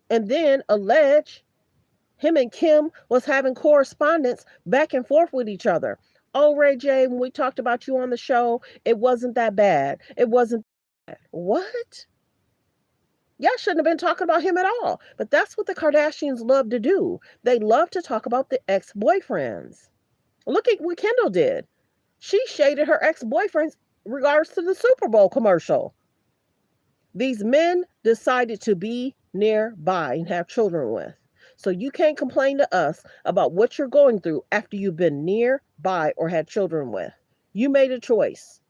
And then alleged him and Kim was having correspondence back and forth with each other. Oh, Ray J, when we talked about you on the show, it wasn't that bad. It wasn't that bad. What? Y'all shouldn't have been talking about him at all. But that's what the Kardashians love to do. They love to talk about the ex-boyfriends. Look at what Kendall did. She shaded her ex-boyfriends in regards to the Super Bowl commercial. These men decided to be nearby and have children with. So you can't complain to us about what you're going through after you've been nearby or had children with. You made a choice.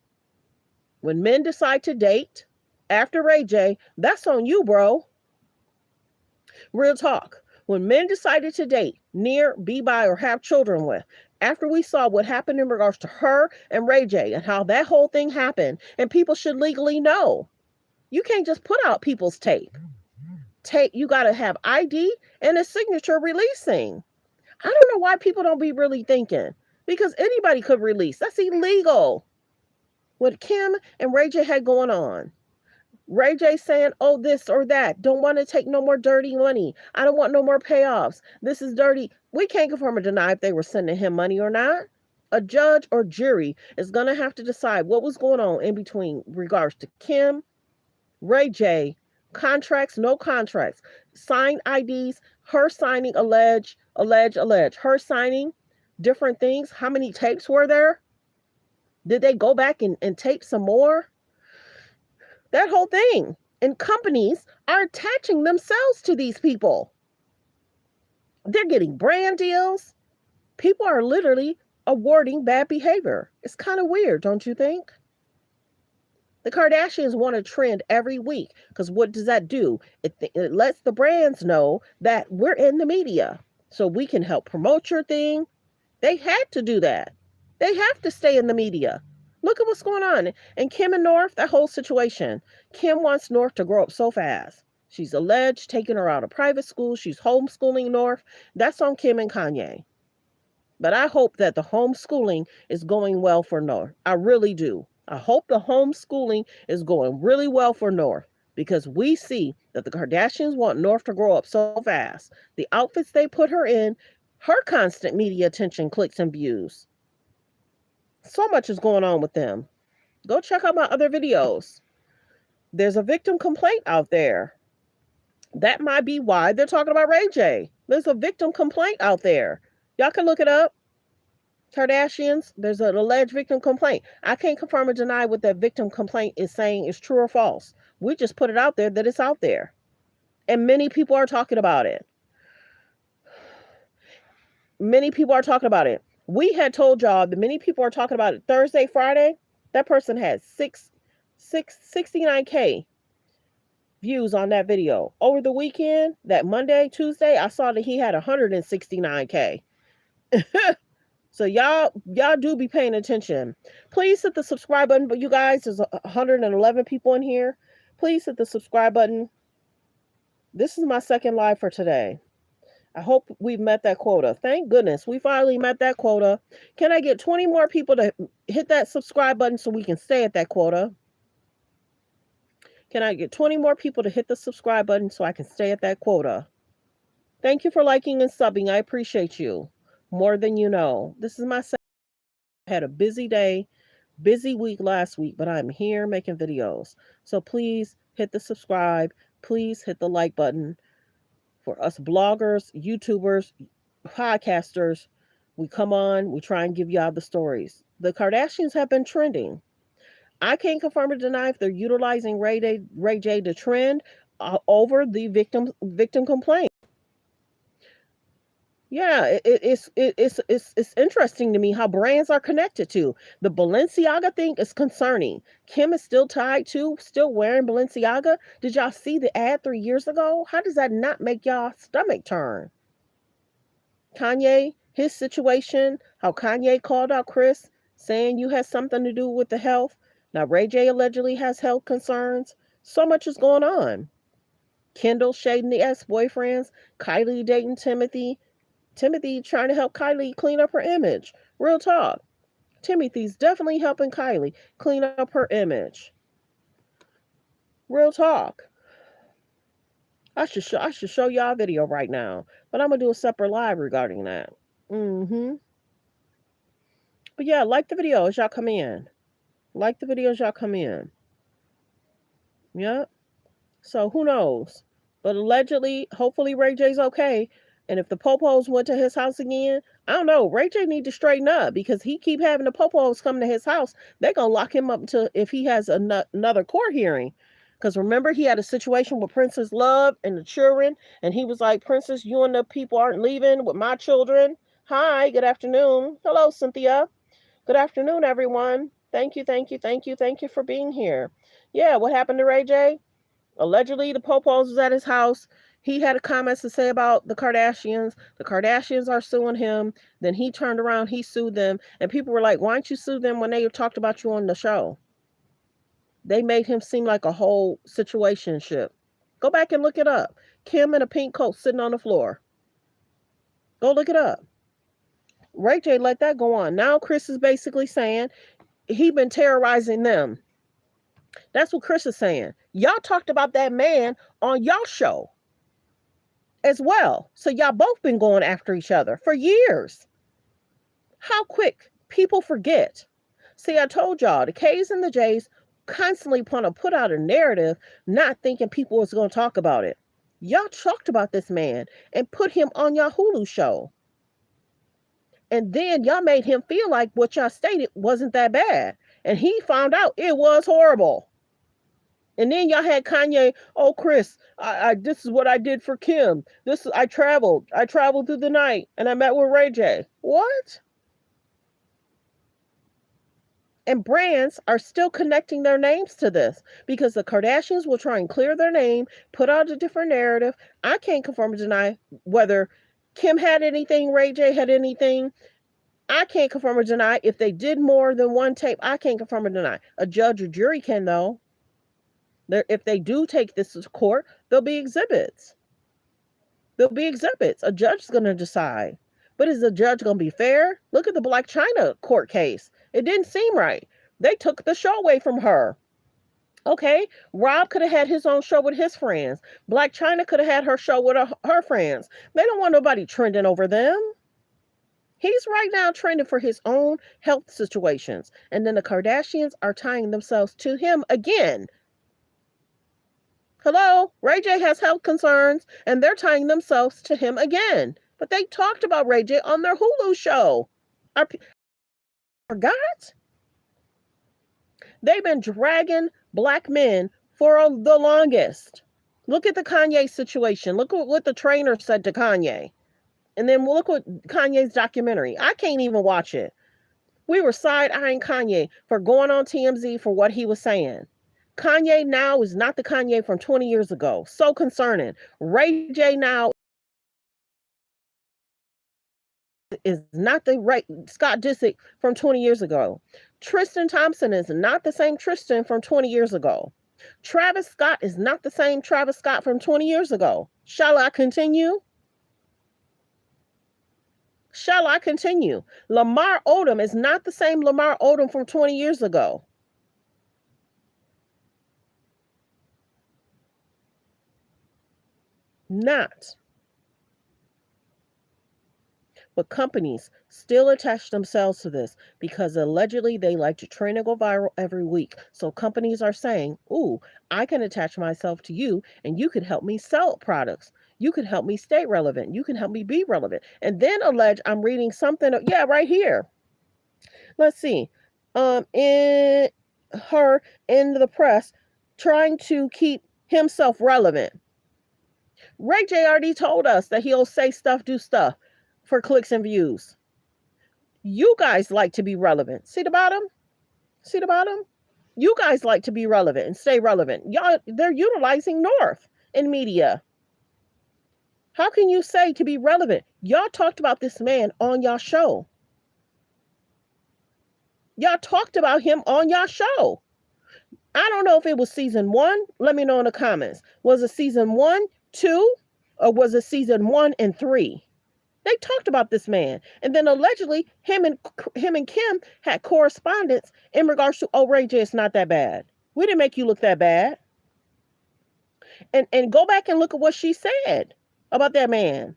When men decide to date after Ray J, that's on you, bro. Real talk. When men decided to date, be by, or have children with, after we saw what happened in regards to her and Ray J and how that whole thing happened, and people should legally know. You can't just put out people's tape. You got to have ID and a signature releasing. I don't know why people don't be really thinking, because anybody could release. That's illegal. What Kim and Ray J had going on. Ray J saying, oh, this or that. Don't want to take no more dirty money. I don't want no more payoffs. This is dirty. We can't confirm or deny if they were sending him money or not. A judge or jury is going to have to decide what was going on in between regards to Kim, Ray J, contracts, no contracts, signed IDs, her signing alleged, her signing different things. How many tapes were there? Did they go back and tape some more? That whole thing. And companies are attaching themselves to these people. They're getting brand deals. People are literally awarding bad behavior. It's kind of weird, don't you think? The Kardashians want to trend every week because what does that do? It lets the brands know that we're in the media so we can help promote your thing. They had to do that. They have to stay in the media. Look at what's going on. And Kim and North, that whole situation. Kim wants North to grow up so fast. She's alleged taking her out of private school. She's homeschooling North. That's on Kim and Kanye. But I hope that the homeschooling is going well for North. I really do. I hope the homeschooling is going really well for North, because we see that the Kardashians want North to grow up so fast. The outfits they put her in, her constant media attention, clicks, and views. So much is going on with them. Go check out my other videos. There's a victim complaint out there. That might be why they're talking about Ray J. There's a victim complaint out there. Y'all can look it up. Kardashians, there's an alleged victim complaint. I can't confirm or deny what that victim complaint is saying is true or false. We just put it out there that it's out there. And many people are talking about it. Many people are talking about it. We had told y'all that many people are talking about it Thursday, Friday. That person had 69K views on that video. Over the weekend, that Monday, Tuesday, I saw that he had 169K. So y'all do be paying attention. Please hit the subscribe button. But you guys, there's 111 people in here. Please hit the subscribe button. This is my second live for today. I hope we've met that quota. Thank goodness we finally met that quota. Can I get 20 more people to hit that subscribe button so we can stay at that quota? Can I get 20 more people to hit the subscribe button so I can stay at that quota? Thank you for liking and subbing. I appreciate you more than you know. This is my second. I had a busy day, busy week last week, but I'm here making videos. So please hit the subscribe. Please hit the like button. For us bloggers, YouTubers, podcasters, we come on, we try and give y'all the stories. The Kardashians have been trending. I can't confirm or deny if they're utilizing Ray J to trend over the victim complaint. Yeah, it's interesting to me how brands are connected to. The Balenciaga thing is concerning. Kim is still tied to, still wearing Balenciaga. Did y'all see the ad 3 years ago? How does that not make y'all stomach turn? Kanye, his situation, how Kanye called out Chris, saying you had something to do with the health. Now Ray J allegedly has health concerns. So much is going on. Kendall shading the ex-boyfriends, Kylie dating Timothy trying to help Kylie clean up her image. Real talk. Timothy's definitely helping Kylie clean up her image. Real talk. I should show y'all a video right now, but I'm gonna do a separate live regarding that. But yeah, like the video as y'all come in. Like the video as y'all come in. Yep. So who knows? But allegedly, hopefully Ray J's okay. And if the Popos went to his house again, I don't know. Ray J need to straighten up, because he keep having the Popos come to his house. They're going to lock him up until if he has another court hearing. Because remember, he had a situation with Princess Love and the children. And he was like, Princess, you and the people aren't leaving with my children. Hi, good afternoon. Hello, Cynthia. Good afternoon, everyone. Thank you for being here. Yeah, what happened to Ray J? Allegedly, the Popos was at his house. He had comments to say about the Kardashians. The Kardashians are suing him. Then he turned around, he sued them. And people were like, why don't you sue them when they talked about you on the show? They made him seem like a whole situationship. Go back and look it up. Kim in a pink coat sitting on the floor. Go look it up. Ray J let that go on. Now Chris is basically saying he been terrorizing them. That's what Chris is saying. Y'all talked about that man on y'all show as well. So y'all both been going after each other for years. How quick people forget. See, I told y'all, the K's and the J's constantly want to put out a narrative, not thinking people was going to talk about it. Y'all talked about this man and put him on y'all Hulu show. And then y'all made him feel like what y'all stated wasn't that bad. And he found out it was horrible. And then y'all had Kanye, oh, Chris, this is what I did for Kim. I traveled through the night and I met with Ray J. What? And brands are still connecting their names to this because the Kardashians will try and clear their name, put out a different narrative. I can't confirm or deny whether Kim had anything, Ray J had anything. I can't confirm or deny if they did more than one tape. I can't confirm or deny. A judge or jury can, though. If they do take this to court, there'll be exhibits. A judge is going to decide. But is the judge going to be fair? Look at the Black China court case. It didn't seem right. They took the show away from her. Okay, Rob could have had his own show with his friends. Black China could have had her show with her friends. They don't want nobody trending over them. He's right now trending for his own health situations. And then the Kardashians are tying themselves to him again. Hello, Ray J has health concerns and they're tying themselves to him again. But they talked about Ray J on their Hulu show. I forgot? They've been dragging black men for the longest. Look at the Kanye situation. Look at what the trainer said to Kanye. And then look what Kanye's documentary. I can't even watch it. We were side-eyeing Kanye for going on TMZ for what he was saying. Kanye now is not the Kanye from 20 years ago. So concerning. Ray J now is not the Scott Disick from 20 years ago. Tristan Thompson is not the same Tristan from 20 years ago. Travis Scott is not the same Travis Scott from 20 years ago. Shall I continue? Shall I continue? Lamar Odom is not the same Lamar Odom from 20 years ago. Not. But companies still attach themselves to this because allegedly they like to trend and go viral every week. So companies are saying, ooh, I can attach myself to you and you can help me sell products. You can help me stay relevant. You can help me be relevant. And then allege I'm reading something. Yeah, right here. Let's see. In the press trying to keep himself relevant. Ray J already told us that he'll say stuff, do stuff for clicks and views. You guys like to be relevant. See the bottom? See the bottom? You guys like to be relevant and stay relevant. Y'all, they're utilizing North in media. How can you say to be relevant? Y'all talked about this man on y'all show. Y'all talked about him on y'all show. I don't know if it was season 1. Let me know in the comments. Was it season 1, 2, or was it season 1 and 3? They talked about this man. And then allegedly him and Kim had correspondence in regards to, oh, Ray J, it's not that bad. We didn't make you look that bad. And go back and look at what she said about that man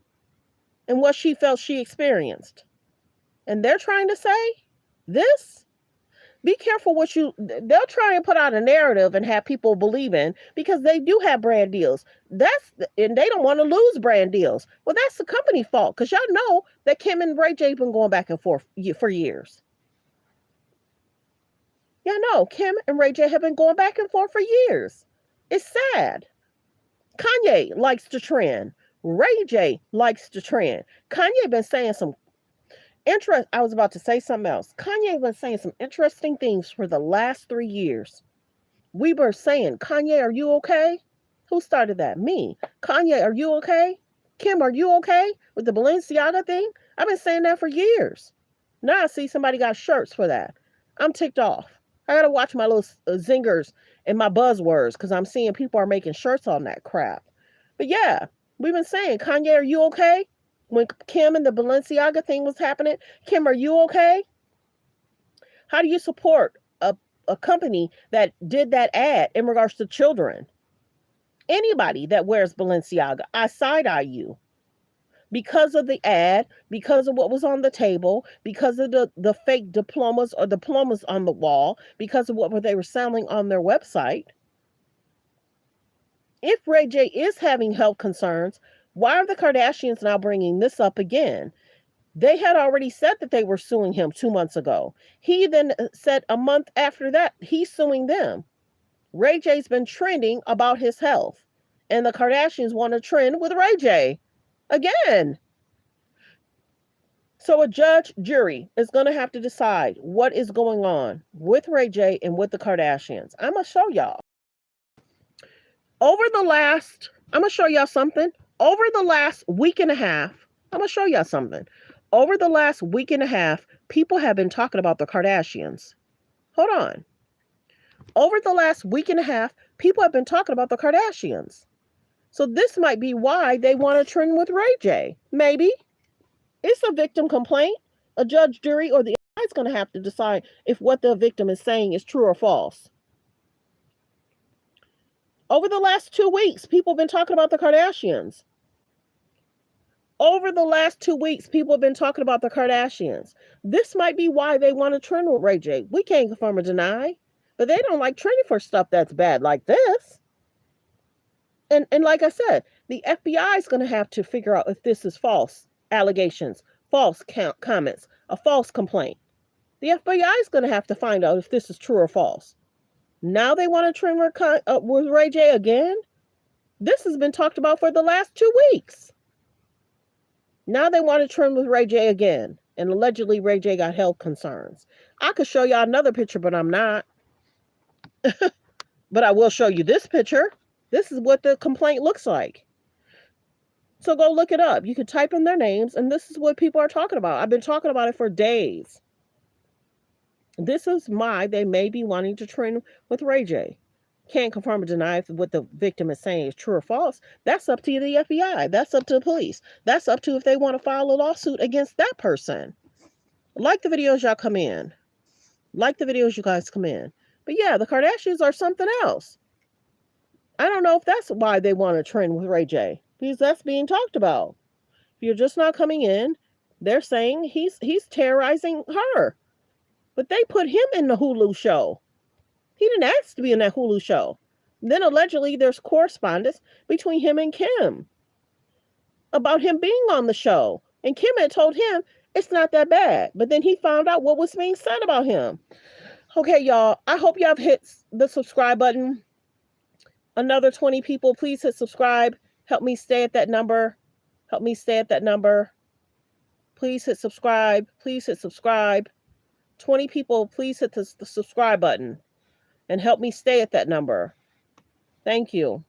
and what she felt she experienced. And they're trying to say this. Be careful what they'll try and put out a narrative and have people believe in because they do have brand deals. And they don't want to lose brand deals. Well, that's the company fault because y'all know that Kim and Ray J have been going back and forth for years. Y'all know Kim and Ray J have been going back and forth for years. It's sad. Kanye likes to trend. Ray J likes to trend. Kanye been saying some I was about to say something else. Kanye been saying some interesting things for the last 3 years. We were saying, Kanye, are you okay? Who started that? Me. Kanye, are you okay? Kim, are you okay with the Balenciaga thing? I've been saying that for years. Now I see somebody got shirts for that. I'm ticked off. I got to watch my little zingers and my buzzwords because I'm seeing people are making shirts on that crap. But yeah, we've been saying, Kanye, are you okay? When Kim and the Balenciaga thing was happening, Kim, are you okay? How do you support a company that did that ad in regards to children? Anybody that wears Balenciaga, I side-eye you. Because of the ad, because of what was on the table, because of the fake diplomas or diplomas on the wall, because of what they were selling on their website. If Ray J is having health concerns, why are the Kardashians now bringing this up again? They had already said that they were suing him 2 months ago. He then said a month after that, he's suing them. Ray J's been trending about his health. And the Kardashians want to trend with Ray J again. So a jury is going to have to decide what is going on with Ray J and with the Kardashians. I'm going to show y'all. I'm going to show y'all something. Over the last week and a half, I'm going to show y'all something. Over the last week and a half, people have been talking about the Kardashians. Hold on. Over the last week and a half, people have been talking about the Kardashians. So this might be why they want to trend with Ray J. Maybe. It's a victim complaint. A judge, jury, or the FBI is going to have to decide if what the victim is saying is true or false. Over the last 2 weeks, people have been talking about the Kardashians. Over the last 2 weeks, people have been talking about the Kardashians. This might be why they want to trend with Ray J. We can't confirm or deny, but they don't like trending for stuff that's bad like this. And like I said, the FBI is going to have to figure out if this is false allegations, false comments, a false complaint. The FBI is going to have to find out if this is true or false. Now they want to trend with Ray J again? This has been talked about for the last 2 weeks. Now they want to trend with Ray J again. And allegedly Ray J got health concerns. I could show y'all another picture, but I'm not. But I will show you this picture. This is what the complaint looks like. So go look it up. You can type in their names, and this is what people are talking about. I've been talking about it for days. This is why they may be wanting to trend with Ray J. Can't confirm or deny if what the victim is saying is true or false. That's up to the FBI. That's up to the police. That's up to if they want to file a lawsuit against that person. Like the videos y'all come in. Like the videos you guys come in. But yeah, the Kardashians are something else. I don't know if that's why they want to trend with Ray J. Because that's being talked about. If you're just not coming in, they're saying he's terrorizing her. But they put him in the Hulu show. He didn't ask to be in that Hulu show. Then allegedly there's correspondence between him and Kim about him being on the show. And Kim had told him it's not that bad. But then he found out what was being said about him. Okay, y'all. I hope y'all have hit the subscribe button. Another 20 people, please hit subscribe. Help me stay at that number. Help me stay at that number. Please hit subscribe. Please hit subscribe. 20 people, please hit the subscribe button and help me stay at that number. Thank you.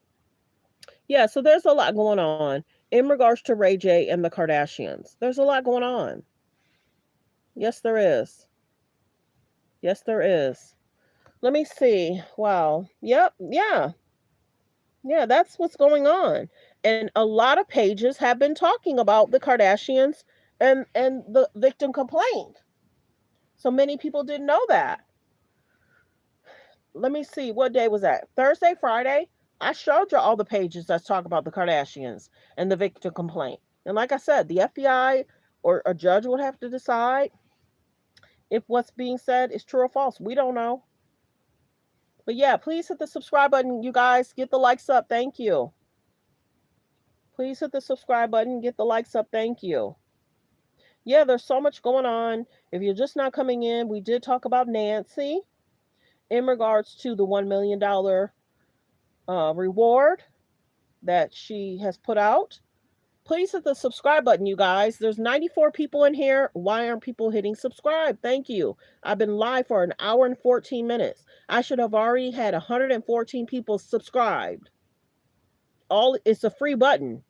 Yeah, so there's a lot going on in regards to Ray J and the Kardashians. There's a lot going on. Yes, there is. Yes, there is. Let me see. Wow. Yep. Yeah. Yeah, that's what's going on. And a lot of pages have been talking about the Kardashians and the victim complaint. So many people didn't know that. Let me see. What day was that? Thursday, Friday? I showed you all the pages that talk about the Kardashians and the victim complaint. And like I said, the FBI or a judge would have to decide if what's being said is true or false. We don't know. But yeah, please hit the subscribe button, you guys. Get the likes up. Thank you. Please hit the subscribe button. Get the likes up. Thank you. Yeah, there's so much going on. If you're just not coming in, we did talk about Nancy in regards to the $1 million reward that she has put out. Please hit the subscribe button, you guys. There's 94 people in here. Why aren't people hitting subscribe? Thank you. I've been live for an hour and 14 minutes. I should have already had 114 people subscribed. It's a free button.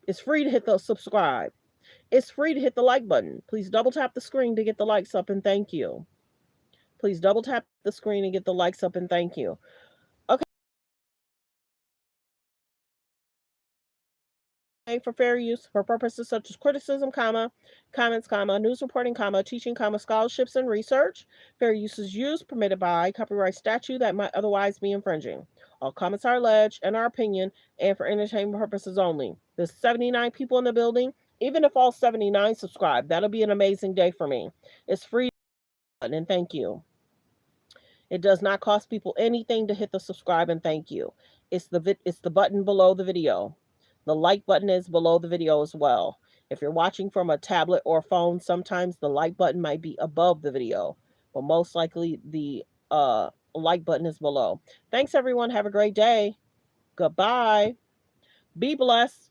It's free to hit the subscribe. It's free to hit the like button. Please double tap the screen to get the likes up and thank you. Please double tap the screen and get the likes up and thank you. Okay. For fair use for purposes such as criticism, comments, news reporting, teaching, scholarships, and research. Fair use is used permitted by copyright statute that might otherwise be infringing. All comments are alleged in our opinion and for entertainment purposes only. There's 79 people in the building. Even if all 79 subscribe, that'll be an amazing day for me. It's free and thank you. It does not cost people anything to hit the subscribe and thank you. It's the button below the video. The like button is below the video as well. If you're watching from a tablet or phone, sometimes the like button might be above the video, but most likely the like button is below. Thanks everyone. Have a great day. Goodbye. Be blessed.